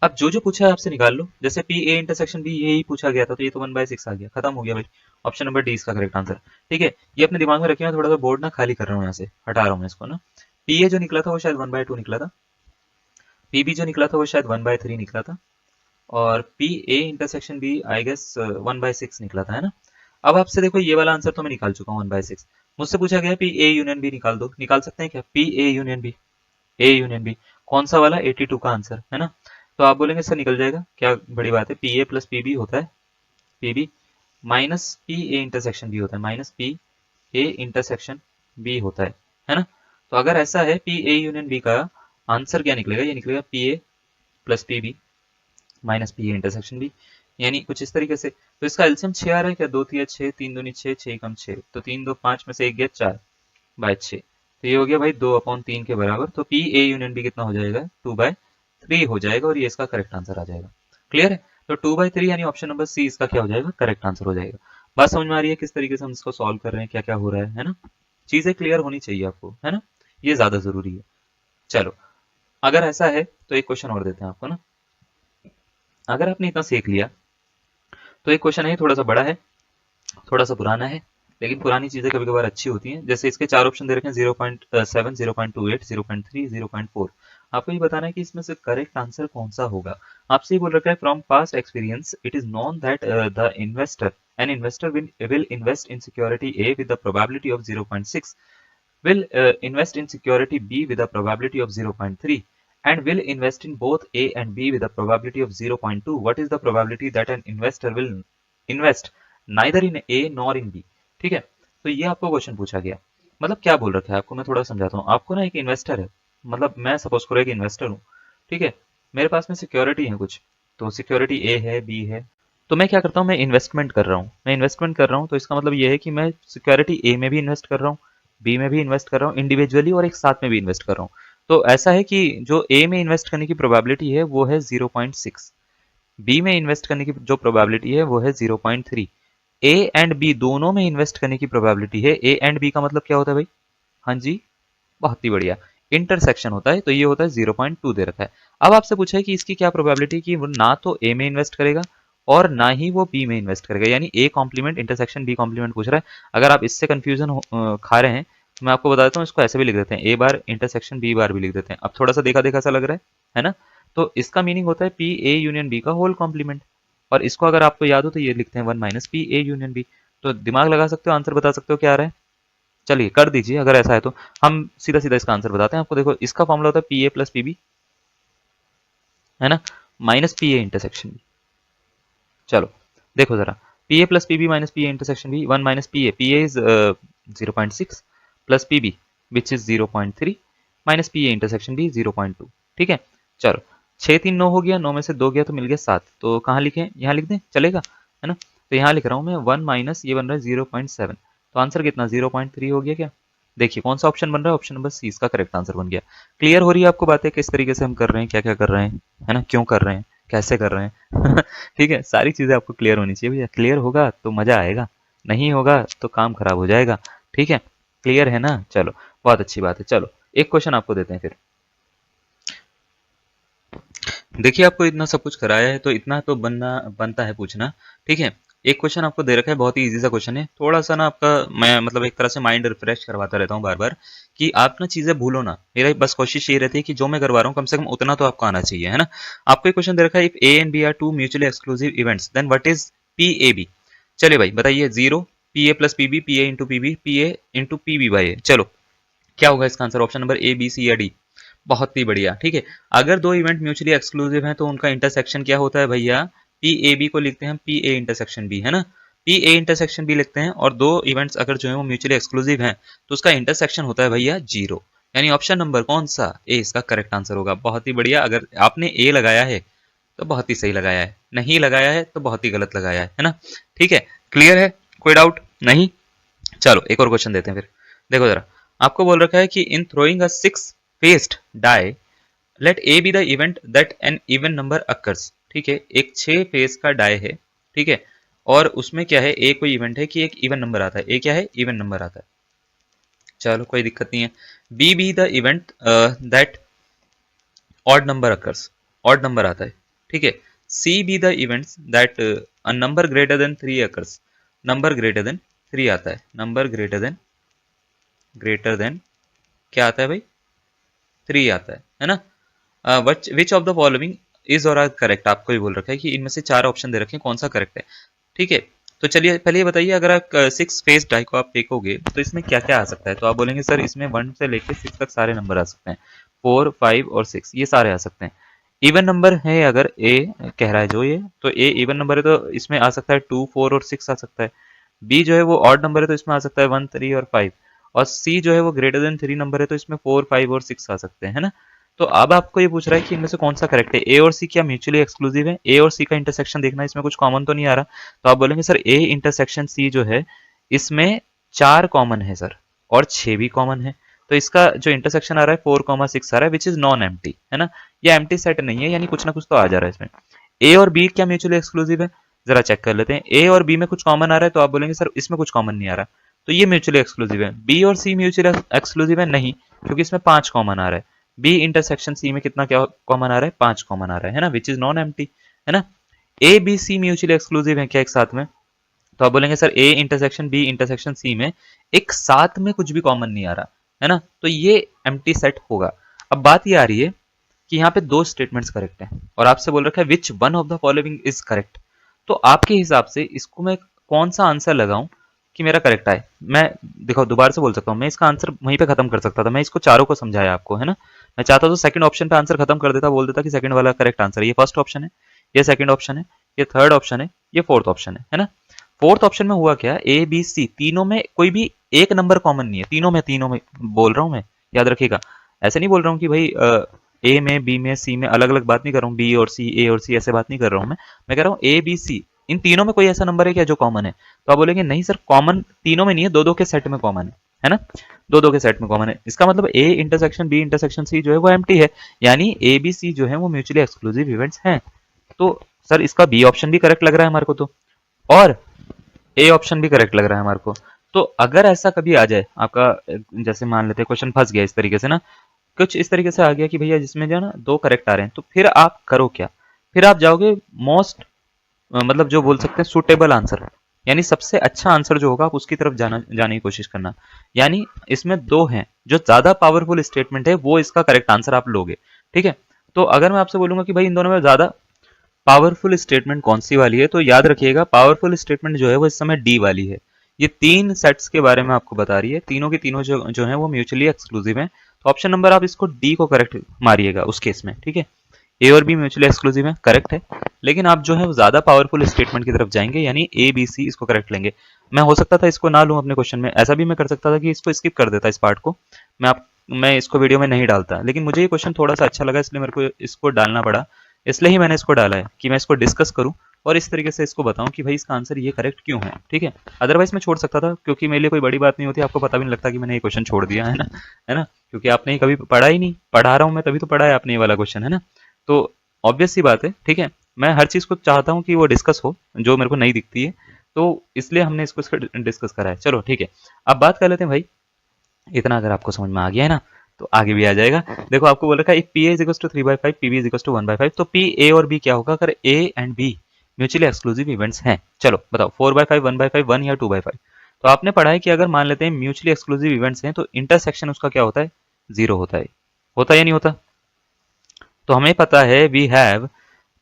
अब जो जो पूछा है आपसे निकाल लो। जैसे पी ए इंटरसेक्शन बी यही पूछा गया था, तो ये तो 1/6 आ गया, खत्म हो गया भाई। ऑप्शन नंबर डी इसका करेक्ट आंसर। ठीक है, ये अपने दिमाग में रखिए, मैं थोड़ा सा बोर्ड ना खाली कर रहा हूँ, यहाँ से हटा रहा हूँ मैं इसको ना। पी ए जो निकला था वो शायद 1/2 निकला था, पी बी जो निकला था वो शायद 1/3 निकला था, और P A intersection B I guess 1/6 निकला था, है ना। अब आपसे देखो ये वाला आंसर तो मैं निकाल चुका हूँ 1/6। मुझसे पूछा गया पी ए यूनियन बी निकाल दो, निकाल सकते हैं क्या? P A union B, A union B कौन सा वाला? 82 का आंसर, है ना। तो आप बोलेंगे सर निकल जाएगा, क्या बड़ी बात है, P A plus P B होता है P B minus P A intersection B होता है, minus P A intersection B होता है ना। तो अगर ऐसा है पी ए यूनियन बी का आंसर क्या निकलेगा? ये निकलेगा P A plus P B minus P A intersection B, यानी कुछ इस तरीके से। तो इसका एलसीएम 6 आ रहा है क्या? 2 3 6, 3 दूनी 6, 6 कम 6, तो 3 2 5 में से 1 गया 4/6, तो ये हो गया भाई 2/3 के बराबर। तो पी ए यूनियन बी कितना हो जाएगा? 2/3 हो जाएगा, और ये इसका करेक्ट आंसर आ जाएगा। क्लियर है? तो 2/3 यानी ऑप्शन नंबर सी इसका क्या हो जाएगा? करेक्ट आंसर हो जाएगा। बात समझ में आ रही है किस तरीके से हम इसको सॉल्व कर रहे हैं, क्या क्या हो रहा है ना। चीजें क्लियर होनी चाहिए आपको, है ना, ये ज्यादा जरूरी है। चलो, अगर ऐसा है तो एक क्वेश्चन और देते हैं आपको ना। अगर आपने इतना सीख लिया तो एक क्वेश्चन है, थोड़ा सा बड़ा है, थोड़ा सा पुराना है, लेकिन पुरानी चीजें कभी कभार अच्छी होती हैं। जैसे इसके 4 ऑप्शन दे रखे हैं, 0.7, 0.28, 0.3, 0.4। आपको ये बताना है कि इसमें से करेक्ट आंसर कौन सा होगा। आपसे ये बोल रखा है from past experience it is known that the investor an investor will invest in security A with the probability of 0.6, will invest in security B with a probability of 0.3, and will invest in both A and B with a probability of 0.2. What is the probability that an investor will invest neither in A nor in B? ठीक है, तो ये आपको question पूछा गया। मतलब क्या बोल रखा है आपको, मैं थोड़ा समझाता हूँ आपको ना। एक इन्वेस्टर है, मतलब मैं सपोज करो एक इन्वेस्टर हूँ, ठीक है, मेरे पास में सिक्योरिटी है कुछ, तो सिक्योरिटी ए है, बी है, तो मैं क्या करता हूँ, मैं इन्वेस्टमेंट कर रहा हूँ, तो इसका मतलब ये है कि मैं सिक्योरिटी ए में भी इन्वेस्ट कर रहा हूँ, बी में भी इन्वेस्ट कर रहा हूँ इंडिविजुअली, और एक साथ में भी इन्वेस्ट कर रहा हूँ। तो ऐसा है कि जो ए में इन्वेस्ट करने की प्रोबेबिलिटी है वो है 0.6, बी में इन्वेस्ट करने की जो प्रोबेबिलिटी है वो है 0.3, ए एंड बी दोनों में इन्वेस्ट करने की प्रोबेबिलिटी है, ए एंड बी का मतलब क्या होता है भाई? हाँ जी, बहुत ही बढ़िया, इंटरसेक्शन होता है, तो ये होता है 0.2 दे रखा है। अब आपसे पूछा है कि इसकी क्या प्रोबेबिलिटी कि वो ना तो ए में इन्वेस्ट करेगा और ना ही वो बी में इन्वेस्ट करेगा, यानी A complement intersection B complement पूछ रहा है। अगर आप इससे कंफ्यूजन खा रहे हैं तो मैं आपको बता देता हूँ, इसको ऐसे भी लिख देते हैं, ए बार इंटरसेक्शन बी बार भी लिख देते हैं। अब थोड़ा सा देखा देखा सा लग रहा है ना। तो इसका मीनिंग होता है पी ए यूनियन बी का होल कॉम्प्लीमेंट, और इसको अगर आपको याद हो तो ये लिखते हैं 1 minus P A union B. तो दिमाग लगा सकते हो, आंसर बता सकते हो क्या आ रहा है। चलिए कर दीजिए, अगर ऐसा है तो हम सीधा सीधा इसका आंसर बताते हैं आपको। देखो इसका फॉर्मूला होता है P A plus P B, है ना, minus P A intersection B. चलो देखो जरा, P A plus P B minus P A intersection B, 1 minus P A is 0.6 plus P B which is 0.3 minus P A intersection B 0.2। ठीक है, चलो 6 3 9 हो गया, 9 में से 2 गया तो मिल गया 7, तो कहाँ लिखें? यहाँ लिख दें, चलेगा, है ना। तो यहाँ लिख रहा हूँ मैं 1 माइनस ये बन रहा है 0.7, तो आंसर कितना 0.3 हो गया क्या? देखिए कौन सा ऑप्शन बन रहा है, ऑप्शन नंबर सी इसका करेक्ट आंसर बन गया। क्लियर हो रही है आपको बातें किस तरीके से हम कर रहे हैं, क्या क्या कर रहे हैं, है ना, क्यों कर रहे हैं, कैसे कर रहे हैं ठीक है, सारी चीजें आपको क्लियर होनी चाहिए भैया। क्लियर होगा तो मजा आएगा, नहीं होगा तो काम खराब हो जाएगा। ठीक है, क्लियर है ना। चलो बहुत अच्छी बात है। चलो एक क्वेश्चन आपको देते हैं फिर। देखिए आपको इतना सब कुछ कराया है तो इतना तो बनता है पूछना। ठीक है, एक क्वेश्चन आपको दे रखा है, बहुत ही इजी सा क्वेश्चन है। थोड़ा सा ना आपका, मैं मतलब एक तरह से माइंड रिफ्रेश करवाता रहता हूँ बार बार, कि आप ना चीजें भूलो ना। मेरा बस कोशिश ये रहती है कि जो मैं करवा रहा हूँ कम से कम उतना तो आपको आना चाहिए, है ना। आपको एक क्वेश्चन दे रखा है, if A and B are two mutually exclusive events then what is P A B. चलिए भाई बताइए, 0 P A plus P B, P A into P B, P A into P B by A. चलो क्या होगा इसका answer? Option number A, B, C या D. बहुत ही बढ़िया। ठीक है, अगर दो इवेंट म्यूचुअली एक्सक्लूसिव हैं तो उनका इंटरसेक्शन क्या होता है भैया? पी ए बी को लिखते हैं पी ए इंटरसेक्शन बी, है ना, पी ए इंटरसेक्शन बी लिखते हैं। और दो इवेंट्स अगर जो है वो म्यूचुअली एक्सक्लूसिव हैं तो उसका इंटरसेक्शन होता है भैया 0, यानी ऑप्शन नंबर कौन सा? ए इसका करेक्ट आंसर होगा। बहुत ही बढ़िया, अगर आपने ए लगाया है तो बहुत ही सही लगाया है, नहीं लगाया है तो बहुत ही गलत लगाया है ना। ठीक है, क्लियर है, कोई डाउट नहीं। चलो एक और क्वेश्चन देते हैं फिर। देखो जरा, आपको बोल रखा है कि in throwing a 6 faced die let A be the event that an even number occurs. ठीक है, एक 6 फेस का डाई है, ठीक है, और उसमें क्या है, ए कोई इवेंट है कि एक इवन नंबर आता है, ए क्या है, इवन नंबर आता है। चलो कोई दिक्कत नहीं है। B the event that odd number occurs, odd number आता है, ठीक है। C be the events that a number greater than 3 occurs, number greater than 3 आता है, नंबर ग्रेटर देन क्या आता है भाई, 3 आता है ना। Which of the following is और आर करेक्ट, आपको ही बोल रखा है कि इनमें से 4 ऑप्शन दे रखे हैं, कौन सा करेक्ट है। ठीक है, तो चलिए पहले ये बताइए, अगर आप 6 फेस डाई को आप फेंकोगे तो इसमें क्या क्या आ सकता है। तो आप बोलेंगे सर इसमें 1 से लेके 6 तक सारे नंबर आ सकते हैं, 4, 5 और 6 ये सारे आ सकते हैं। इवन नंबर है अगर ए कह रहा है जो ये, तो ए इवन नंबर है तो इसमें आ सकता है 2, 4 और 6 आ सकता है। बी जो है वो ऑड नंबर है तो इसमें आ सकता है 1, 3 और 5। और सी जो है वो ग्रेटर देन 3 नंबर है तो इसमें 4, 5 और 6 आ सकते हैं, है ना। तो अब आपको ये पूछ रहा है कि इनमें से कौन सा करेक्ट है, ए और सी क्या म्यूचुअली एक्सक्लूसिव है, ए और सी का इंटरसेक्शन देखना, इसमें कुछ कॉमन तो नहीं आ रहा। तो आप बोलेंगे सर ए इंटरसेक्शन सी जो है इसमें 4 कॉमन है सर, और 6 भी कॉमन है। तो इसका जो इंटरसेक्शन आ रहा है 4,6 आ रहा है, विच इज नॉन एम्प्टी, है ना। ये एम्प्टी सेट नहीं है, यानी कुछ ना कुछ तो आ जा रहा है इसमें। ए और बी क्या म्यूचुअली एक्सक्लूसिव है, जरा चेक कर लेते हैं। ए और बी में कुछ कॉमन आ रहा है तो आप बोलेंगे सर इसमें कुछ कॉमन नहीं आ रहा, तो ये म्यूचुअली एक्सक्लूसिव है। बी और सी म्यूचुअली एक्सक्लूसिव है नहीं, क्योंकि इसमें 5 कॉमन आ रहा है। बी इंटरसेक्शन सी में कितना क्या कॉमन आ रहा है, 5 कॉमन आ रहा है ना, विच इज नॉन एम्प्टी, है ना। A B C mutually exclusive है क्या एक साथ में, तो आप बोलेंगे sir A intersection B intersection C में एक साथ में कुछ भी कॉमन नहीं आ रहा, है ना, तो ये एम्प्टी सेट होगा। अब बात ये आ रही है कि यहाँ पे 2 स्टेटमेंट्स करेक्ट हैं और आपसे बोल रखा है which one of the following is correct. तो आपके हिसाब से इसको मैं कौन सा आंसर लगाऊं कि मेरा करेक्ट आए। मैं देखो दोबारा से बोल सकता हूँ, मैं इसका आंसर वहीं पे खत्म कर सकता था, मैं इसको चारों को समझाया आपको, है ना। मैं चाहता तो सेकंड ऑप्शन पे आंसर खत्म कर देता, बोल देता कि सेकंड वाला करेक्ट आंसर है, ये फर्स्ट ऑप्शन है, ये सेकंड ऑप्शन है, ये थर्ड ऑप्शन है, ये फोर्थ ऑप्शन है ना। फोर्थ ऑप्शन में हुआ क्या, ए बी सी तीनों में कोई भी एक नंबर कॉमन नहीं है, तीनों में बोल रहा हूं मैं, याद रखिएगा। ऐसे नहीं बोल रहा हूँ कि भाई ए में बी में सी में अलग अलग बात नहीं कर रहा हूँ, बी और सी ए और सी ऐसे बात नहीं कर रहा हूँ मैं कह रहा हूँ ए बी सी इन तीनों में कोई ऐसा नंबर है क्या जो कॉमन है। तो आप बोलेंगे नहीं सर कॉमन तीनों में नहीं है, दो दो के सेट में कॉमन है ना, दो दो के सेट में कॉमन है। इसका मतलब A intersection B intersection C जो है वो एम्प्टी है, यानी ए बी सी जो है वो म्यूचुअली एक्सक्लूसिव इवेंट्स हैं। तो सर इसका बी ऑप्शन भी करेक्ट लग रहा है हमारे को, तो और ए ऑप्शन भी करेक्ट लग रहा है हमारे को। तो अगर ऐसा कभी आ जाए आपका, जैसे मान लेते हैं क्वेश्चन फंस गया इस तरीके से ना, कुछ इस तरीके से आ गया कि भैया जिसमें जो है ना 2 करेक्ट आ रहे हैं, तो फिर आप करो क्या, फिर आप जाओगे मोस्ट मतलब जो बोल सकते हैं सुटेबल आंसर, यानी सबसे अच्छा आंसर जो होगा आप उसकी तरफ जाने की कोशिश करना। यानी इसमें 2 हैं, जो ज्यादा पावरफुल स्टेटमेंट है वो इसका करेक्ट आंसर आप लोगे, ठीक है। तो अगर मैं आपसे बोलूंगा कि भाई इन दोनों में ज्यादा पावरफुल स्टेटमेंट कौन सी वाली है, तो याद रखिएगा पावरफुल स्टेटमेंट जो है वो इस समय डी वाली है। ये 3 सेट्स के बारे में आपको बता रही है, तीनों के तीनों जो है वो म्यूचुअली एक्सक्लूसिव है। तो ऑप्शन नंबर आप इसको डी को करेक्ट मारिएगा उस केस में, ठीक है। ए और बी म्यूचुअली एक्सक्लूसिव है, करेक्ट है, लेकिन आप जो है वो ज्यादा पावरफुल स्टेटमेंट की तरफ जाएंगे, यानी ए बी सी इसको करेक्ट लेंगे। मैं हो सकता था इसको ना लूं अपने क्वेश्चन में, ऐसा भी मैं कर सकता था कि इसको स्किप कर देता इस पार्ट को, मैं इसको वीडियो में नहीं डालता, लेकिन मुझे ये क्वेश्चन थोड़ा सा अच्छा लगा इसलिए मेरे को इसको डालना पड़ा। इसलिए ही मैंने इसको डाला है कि मैं इसको डिस्कस करूं और इस तरीके से इसको बताऊं कि भाई इसका आंसर ये करेक्ट क्यों है, ठीक है। अदरवाइज मैं छोड़ सकता था, क्योंकि मेरे लिए कोई बड़ी बात नहीं होती, आपको पता भी नहीं लगता कि मैंने ये क्वेश्चन छोड़ दिया है ना, है ना, क्योंकि आपने कभी पढ़ा ही नहीं, पढ़ा रहा हूं मैं तभी तो पढ़ा है आपने ये वाला क्वेश्चन, है ना। तो ऑब्वियस सी बात है, ठीक है, मैं हर चीज को चाहता हूँ कि वो डिस्कस हो जो मेरे को नहीं दिखती है, तो इसलिए हमने इसको डिस्कस करा है। चलो ठीक है, अब बात कर लेते हैं भाई, इतना अगर आपको समझ में आ गया है ना तो आगे भी आ जाएगा। देखो आपको बोल रखा है P A is to 3/5 P B is to 1/5, तो पी ए और बी क्या होगा अगर A and B mutually exclusive events हैं। चलो बताओ 4/5 1/5 1 या 2/5। तो आपने पढ़ा है कि अगर मान लेते हैं म्यूचुअली एक्सक्लूसिव इवेंट्स हैं तो इंटरसेक्शन उसका क्या होता है, 0 होता है या नहीं होता। तो हमें पता है we have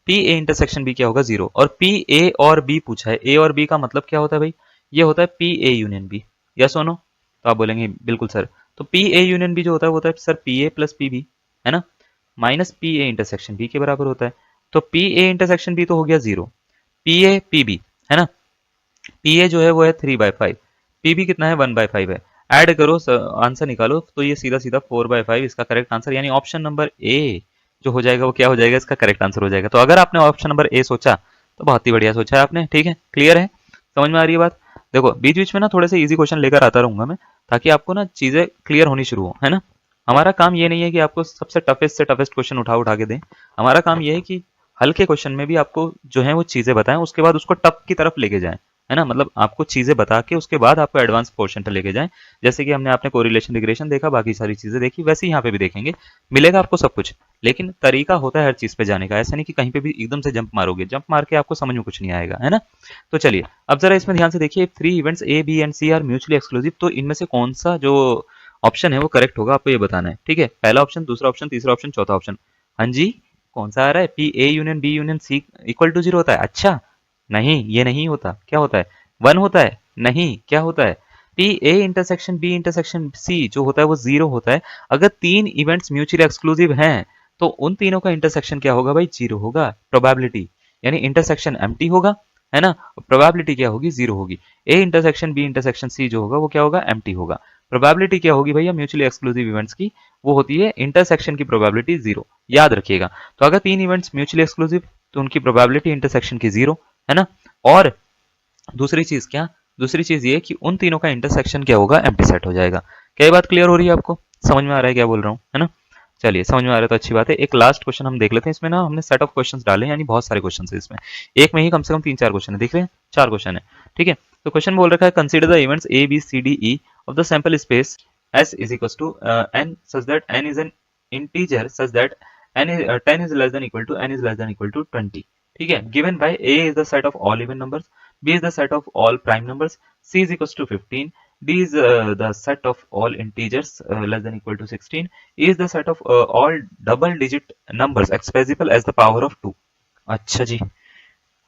P A intersection B क्या होगा 0, और पी ए और बी पूछा है, ए और बी का मतलब क्या होता है भाई, ये होता है P A union B, yes और नो। तो आप बोलेंगे बिल्कुल सर, तो पी ए यूनियन बी जो होता है वो होता है sir P A plus P B, है ना, minus P A intersection B के बराबर होता है। तो पी ए इंटरसेक्शन बी तो हो गया 0, पी ए पी बी, है ना, पी ए जो है वो है 3/5, पी बी कितना है 1/5 है, ऐड करो आंसर निकालो, तो ये सीधा सीधा 4/5 इसका करेक्ट आंसर, यानी ऑप्शन नंबर ए जो हो जाएगा वो क्या हो जाएगा, इसका करेक्ट आंसर हो जाएगा। तो अगर आपने ऑप्शन नंबर ए सोचा तो बहुत ही बढ़िया सोचा है आपने, ठीक है, क्लियर है, समझ में आ रही है बात। देखो बीच बीच में ना थोड़े से इजी क्वेश्चन लेकर आता रहूंगा मैं, ताकि आपको ना चीजें क्लियर होनी शुरू हो, है ना। हमारा काम ये नहीं है कि आपको सबसे टफेस्ट से टफेस्ट क्वेश्चन उठा उठा के दें, हमारा काम ये है कि हल्के क्वेश्चन में भी आपको जो है वो चीजें बताएं, उसके बाद उसको टफ की तरफ लेके जाएं, है ना। मतलब आपको चीजें बता के उसके बाद आपको एडवांस पोर्शन पर लेके जाएं। जैसे कि हमने आपने कोरिलेशन रिग्रेशन देखा, बाकी सारी चीजें देखी, वैसे ही यहाँ पे भी देखेंगे, मिलेगा आपको सब कुछ। लेकिन तरीका होता है हर चीज पे जाने का, ऐसा नहीं कि कहीं पे भी एकदम से जंप मारोगे, जंप मार के आपको समझ में कुछ नहीं आएगा, है ना। तो चलिए अब जरा इसमें ध्यान से देखिए, 3 events A B and C are mutually exclusive, तो इनमें से कौन सा जो ऑप्शन है वो करेक्ट होगा, आपको ये बताना है, ठीक है। पहला ऑप्शन, दूसरा ऑप्शन, तीसरा ऑप्शन, चौथा ऑप्शन। हाँ जी, कौन सा आ रहा है, P A union B union C equal to 0 होता है। अच्छा नहीं, ये नहीं होता, क्या होता है, 1 होता है। नहीं, क्या होता है, P A intersection B intersection C जो होता है वो 0 होता है। अगर 3 इवेंट्स म्यूचुअली एक्सक्लूसिव हैं तो उन तीनों का इंटरसेक्शन क्या होगा भाई, 0 होगा। प्रोबेबिलिटी यानी इंटरसेक्शन एम्प्टी होगा, है ना। प्रोबेबिलिटी क्या होगी, 0 होगी। A intersection B intersection C जो होगा वो क्या होगा, एम्प्टी होगा। प्रोबेबिलिटी क्या होगी भैया म्यूचुअली एक्सक्लूसिव इवेंट्स की, वो होती है इंटरसेक्शन की प्रोबेबिलिटी 0, याद रखिएगा। तो अगर 3 इवेंट्स म्यूचुअली एक्सक्लूसिव तो उनकी प्रोबेबिलिटी इंटरसेक्शन की 0, है ना। और दूसरी चीज क्या, दूसरी चीज ये कि उन तीनों का इंटरसेक्शन क्या होगा, एम्प्टी सेट हो जाएगा। क्या ये बात क्लियर हो रही है आपको, समझ में आ रहा है क्या बोल रहा हूँ, है ना। चलिए समझ में आ रहा है तो अच्छी बात है। एक लास्ट क्वेश्चन हम देख लेते हैं, इसमें ना हमने सेट ऑफ क्वेश्चंस डाले, यानी बहुत सारे क्वेश्चन है इसमें, एक में ही कम से कम 3-4 क्वेश्चन है, देख रहे हैं 4 क्वेश्चन है, ठीक है। तो क्वेश्चन बोल रखा है, consider the events A B C D E of the sample space S is equals to n such that n is an integer such that n is 10 is less than equal to n is less than equal to 20, ठीक है। given by a is the set of all even numbers, b is the set of all prime numbers, c is equals to 15, d is the set of all integers less than equal to 16, e is the set of all double digit numbers expressible as the power of 2। अच्छा जी,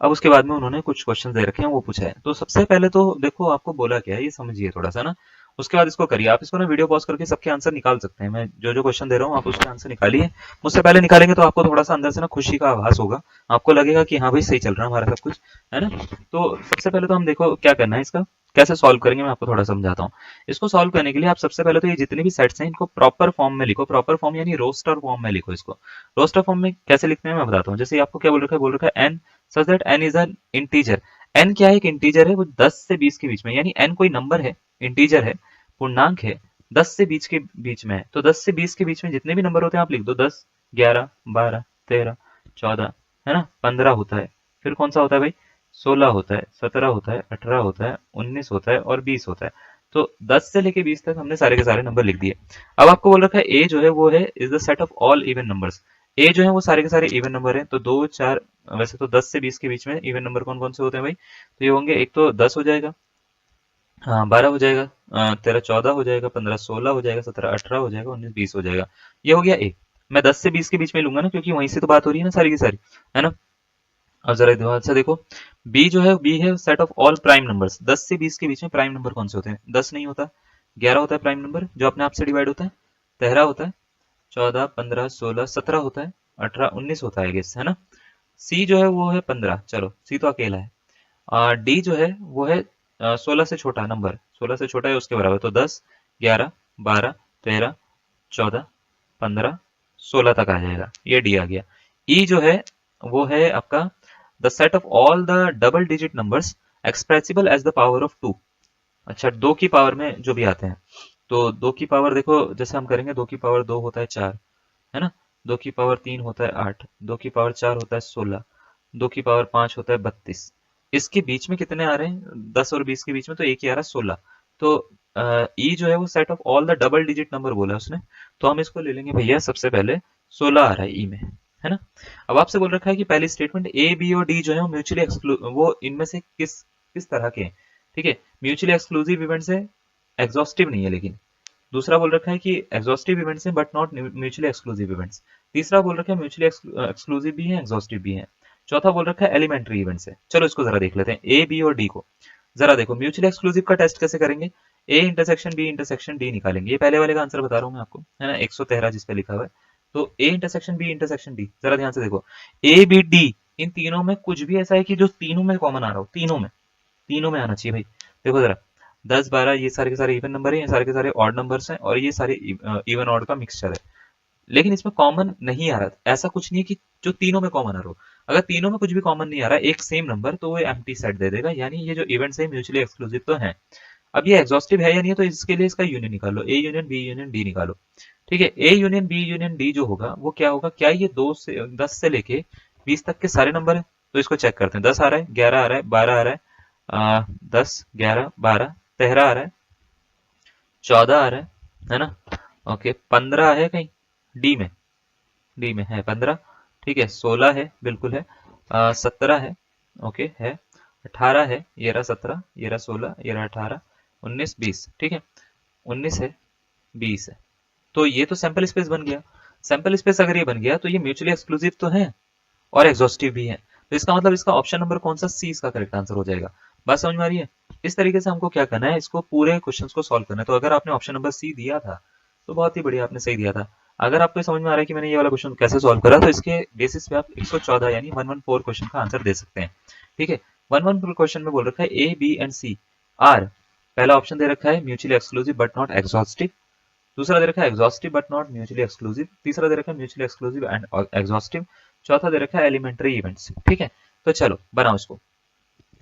अब उसके बाद में उन्होंने कुछ question दे रखे हैं वो पूछा है। तो सबसे पहले तो देखो आपको बोला क्या है ये समझिए थोड़ा सा ना, उसके बाद इसको करिए। आप इसको ना वीडियो पॉज करके सबके आंसर निकाल सकते हैं, मैं जो जो क्वेश्चन दे रहा हूँ आप उसके आंसर निकालिए। मुझसे पहले निकालेंगे तो आपको थोड़ा सा अंदर से ना खुशी का आभास होगा, आपको लगेगा कि हाँ भाई सही चल रहा है हमारा सब कुछ, है ना। तो सबसे पहले तो हम देखो क्या करना है, इसका कैसे सॉल्व करेंगे मैं आपको थोड़ा समझाता हूँ। इसको सॉल्व करने के लिए आप सबसे पहले तो ये जितने भी सेट्स हैं इनको प्रॉपर फॉर्म में लिखो, प्रॉपर फॉर्म यानी रोस्टर फॉर्म में लिखो इसको। रोस्टर फॉर्म में कैसे लिखते हैं मैं बताता हूँ। जैसे आपको क्या बोल रखा है N such that N is an integer. N क्या है, एक इंटीजर है, वो 10 से 20 के बीच में, यानी एन कोई नंबर है, इंटीजर है, पूर्णांक है, 10 से 20 के बीच में है। तो 10 से 20 के बीच में जितने भी नंबर होते हैं आप लिख दो, 10 11 12 13 14, है ना, 15 होता है। फिर कौन सा होता है भाई, 16 होता है, 17 होता है, 18 होता है, 19 होता है और 20 होता है। तो 10 से लेके 20 तक हमने सारे के सारे नंबर लिख दिए। अब आपको बोल रखा है ए जो है वो है is the set of all even numbers. A जो है वो सारे के सारे इवन नंबर हैं, तो 2 4, वैसे तो 10 से 20 के बीच में इवन नंबर कौन कौन से होते हैं भाई, तो ये होंगे, एक तो 10 हो जाएगा, हाँ 12 हो जाएगा, 13 14 हो जाएगा, 15 16 हो जाएगा, 17 18 हो जाएगा, 19 20 हो जाएगा। ये हो गया ए। मैं 10 से 20 के बीच में लूंगा ना, क्योंकि वहीं से तो बात हो रही है ना सारी की सारी, है ना। अब जरा ध्यान से देखो, बी जो है, बी है set of all prime numbers. 10 से 20 के बीच में प्राइम नंबर कौन से होते हैं, 10 नहीं होता, 11 होता है प्राइम नंबर जो अपने आप से डिवाइड होता है, 13 होता है, 14 15 16 17 होता है, 18 19 होता है गेस, है ना। सी जो है वो है 15, चलो सी तो अकेला है। डी जो है वो है 16 से छोटा नंबर, 16 से छोटा है उसके बराबर, तो 10 11 12 13 14 15 16 तक आ जाएगा, ये डी आ गया। ई जो है वो है आपका the set of all the double digit numbers expressible as the power of 2। अच्छा, 2 की पावर में जो भी आते हैं, तो 2 की पावर देखो जैसे हम करेंगे, 2 की पावर 2 होता है 4, है ना, 2 की पावर 3 होता है 8, 2 की पावर 4 होता है 16, 2 की पावर 5 होता है 32। इसके बीच में कितने आ रहे हैं, 10 और 20 के बीच में तो एक ही आ रहा है 16। तो ई जो है वो set of all the double digit number बोला है उसने, तो हम इसको ले लेंगे भैया, सबसे पहले 16 आ रहा है ई में, है ना। अब आपसे बोल रखा है कि पहली स्टेटमेंट ए बी और डी जो है वो म्यूचुअली वो इनमें से किस किस तरह के हैं, ठीक है। म्यूचुअली एक्सक्लूसिव इवेंट्स है, एग्जॉस्टिव नहीं है लेकिन। दूसरा बोल रखा है कि एग्जॉस्टिव इवेंट्स हैं but not mutually exclusive events. तीसरा बोल रखा है म्यूचुअली एक्सक्लूसिव भी है, एग्जॉस्टिव भी है। चौथा बोल रखा है एलिमेंट्री इवेंट्स है। चलो इसको जरा देख लेते हैं, ए बी और डी को जरा देखो। म्यूचुअली एक्सक्लूसिव का टेस्ट कैसे करेंगे, A intersection B intersection D निकालेंगे। ये पहले वाले का आंसर बता रहा हूँ मैं आपको, है ना, 113 जिस पे लिखा हुआ है। तो A intersection B intersection D, जरा ध्यान से देखो, ए बी डी इन तीनों में कुछ भी ऐसा है कि जो तीनों में कॉमन आ रहा हो, तीनों में आना चाहिए भाई। देखो जरा, 10 12 ये सारे के सारे इवन नंबर है, ये सारे के सारे ऑड नंबर्स हैं, और ये सारे इवन ऑड का मिक्सचर है। लेकिन इसमें कॉमन नहीं आ रहा, ऐसा कुछ नहीं है कि जो तीनों में कॉमन आ रहा हो। अगर तीनों में कुछ भी कॉमन नहीं आ रहा, एक सेम नंबर, तो वो एम्प्टी सेट दे देगा, यानी ये जो इवेंट्स है म्यूचुअली एक्सक्लूसिव तो है। अब ये एग्जॉस्टिव है या नहीं है, तो इसके लिए इसका यूनियन निकालो, A union B union D निकालो। ठीक है, A union B union D जो होगा वो क्या होगा, क्या ये 10 से लेके 20 तक के सारे नंबर है? तो इसको चेक करते हैं। 10 आ रहा है, 11 आ रहा है, 12 आ रहा है, 10 11 12 13 आ रहा है, 14 आ रहा है ना? ओके, 15 है कहीं डी में? डी में है 15। ठीक है, 16 है, बिल्कुल है, 17 है, ओके है, 18 है, ये रहा 17, ये रहा 16, ये रहा 18, 19 20। ठीक है, 19 है, 20 है, तो ये तो सैंपल स्पेस बन गया। सैंपल स्पेस अगर ये बन गया तो ये म्यूचुअली एक्सक्लूसिव तो है और एग्जॉस्टिव भी है। तो इसका मतलब इसका ऑप्शन नंबर कौन सा, सी इसका करेक्ट आंसर हो जाएगा। बात समझ में आ रही है? इस तरीके से हमको क्या करना है, इसको पूरे क्वेश्चंस को सॉल्व करना है। तो अगर आपने ऑप्शन नंबर सी दिया था तो बहुत ही बढ़िया, आपने सही दिया था। अगर आपको समझ में आ रहा है कि मैंने ये वाला क्वेश्चन कैसे सॉल्व करा, तो इसके बेसिस पे आप 114 यानी 114 क्वेश्चन का आंसर दे सकते हैं। ठीक है, 114 क्वेश्चन में बोल रखा है A B and C are, पहला ऑप्शन दे रखा है mutually exclusive but not exhaustive, दूसरा दे रखा है exhaustive but not mutually exclusive, तीसरा दे रखा है म्यूचुअली एक्सक्लूसिव एंड एग्जॉस्टिव, चौथा दे रखा है एलिमेंट्री इवेंट्स। ठीक है, तो चलो बनाओ इसको,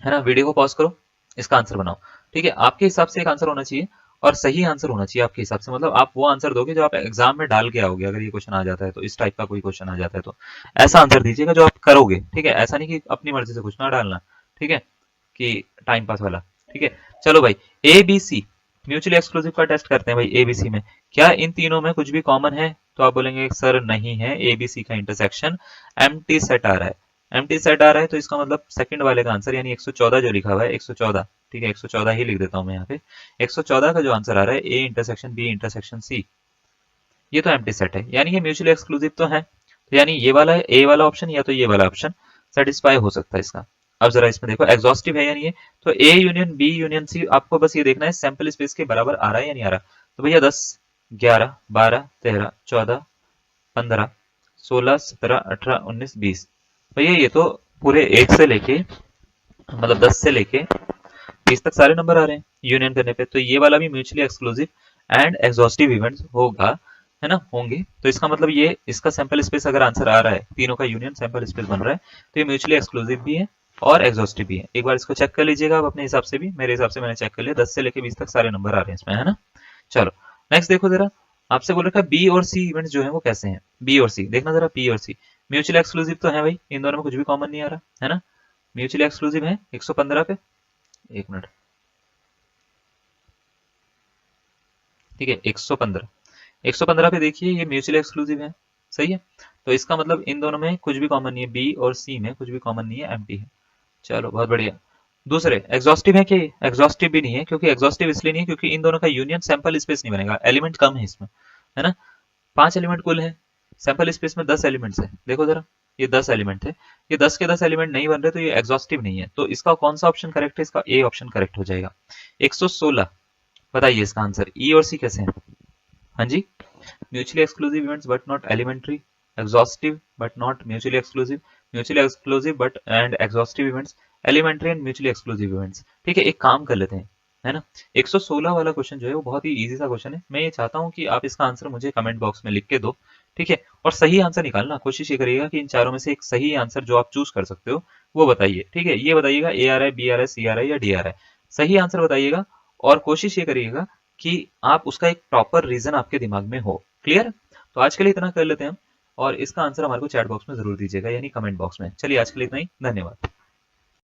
है ना? वीडियो को पॉज करो, इसका आंसर बनाओ। ठीक है, आपके हिसाब से एक आंसर होना चाहिए और सही आंसर होना चाहिए आपके हिसाब से, मतलब आप वो आंसर दोगे जो आप एग्जाम में डाल के आओगे। अगर ये क्वेश्चन आ जाता है तो, इस टाइप का कोई क्वेश्चन आ जाता है तो ऐसा आंसर दीजिएगा जो आप करोगे। ठीक है, ऐसा नहीं कि अपनी मर्जी से कुछ ना डालना। ठीक है, कि टाइम पास वाला। ठीक है, चलो भाई, A B C mutually exclusive का टेस्ट करते हैं भाई। ए बी सी में क्या इन तीनों में कुछ भी कॉमन है? तो आप बोलेंगे सर नहीं है, ए बी सी का इंटरसेक्शन एम्प्टी सेट आ रहा है। एम्प्टी सेट आ रहा है तो इसका मतलब सेकंड वाले का आंसर यानी 114 जो लिखा हुआ है, 114। ठीक है, 114 ही लिख देता हूं मैं यहाँ पे। 114 का जो आंसर आ रहा है, A intersection B intersection C, ये तो एम्प्टी सेट है, यानी ये म्यूचुअली एक्सक्लूसिव तो है। तो यानी ये वाला है, ए वाला ऑप्शन या तो ये वाला ऑप्शन सेटिस्फाई हो सकता है इसका। अब जरा इसमें देखो एग्जॉस्टिव है या नहीं है, तो A union B union C, आपको बस ये देखना है सैंपल स्पेस के बराबर आ रहा है या नहीं आ रहा। तो भैया 10 11 12 13 14 15 16 17 18 19 20, भैया ये तो पूरे 1 से लेके, मतलब 10 से लेके 20 तक सारे नंबर आ रहे हैं यूनियन करने पे। तो ये वाला भी mutually exclusive and exhaustive events होगा, है ना? होंगे। तो इसका मतलब ये, इसका सैंपल स्पेस अगर आंसर आ रहा है, तीनों का यूनियन सैंपल स्पेस बन रहा है, तो ये म्यूचुअली एक्सक्लूसिव भी है और एग्जॉस्टिव भी है। एक बार इसको चेक कर लीजिएगा आप अपने हिसाब से भी। मेरे हिसाब से मैंने चेक कर लिया, 10 से लेके 20 तक सारे नंबर आ रहे हैं इसमें, है ना? चलो नेक्स्ट देखो जरा, आपसे बोल रखा है बी और सी इवेंट्स जो है वो कैसे हैं। बी और सी देखना जरा, बी और सी म्यूचुअली एक्सक्लूसिव तो है भाई, इन दोनों में कुछ भी कॉमन नहीं आ रहा, है ना? म्यूचुअली एक्सक्लूसिव है 115 पे, एक मिनट, ठीक है 115, 115 पे देखिए ये म्यूचुअली एक्सक्लूसिव है, सही है। तो इसका मतलब इन दोनों में कुछ भी कॉमन नहीं है, बी और सी में कुछ भी कॉमन नहीं है, एम्प्टी है। चलो बहुत बढ़िया। दूसरे एग्जॉस्टिव है कि? एग्जॉस्टिव भी नहीं है, क्योंकि एग्जॉस्टिव इसलिए नहीं है क्योंकि इन दोनों का यूनियन सैंपल स्पेस नहीं बनेगा, एलिमेंट कम है इसमें, है ना? 5 एलिमेंट कुल है, सैंपल स्पेस में 10 एलिमेंट्स है। देखो जरा, ये 10 एलिमेंट है, ये 10 के 10 एलिमेंट नहीं बन रहे, तो ये एग्जॉस्टिव नहीं है। तो इसका कौन सा ऑप्शन करेक्ट है? इसका ए ऑप्शन करेक्ट हो जाएगा। 116, बताइए इसका आंसर। ई और सी कैसे हैं? हाँ जी, mutually exclusive events but not elementary, exhaustive but not mutually exclusive, mutually exclusive but and exhaustive events, elementary and mutually exclusive events. ठीक है, एक काम कर लेते हैं, है ना? 116 वाला क्वेश्चन जो है वो बहुत ही इजी सा क्वेश्चन है। मैं ये चाहता हूँ कि आप इसका आंसर मुझे कमेंट बॉक्स में लिख के दो, ठीक है? और सही आंसर निकालना, कोशिश ये करिएगा कि इन चारों में से एक सही आंसर जो आप चूज कर सकते हो वो बताइए। ठीक है, ये बताइएगा ए आ रहा है, बी आ रहा है, सी आ रहा है या डी आ रहा है, सही आंसर बताइएगा। और कोशिश ये करिएगा कि आप उसका एक प्रॉपर रीजन आपके दिमाग में हो। क्लियर? तो आज के लिए इतना कर लेते हैं हम, और इसका आंसर हमारे को चैट बॉक्स में जरूर दीजिएगा, यानी कमेंट बॉक्स में। चलिए आज के लिए इतना ही, धन्यवाद।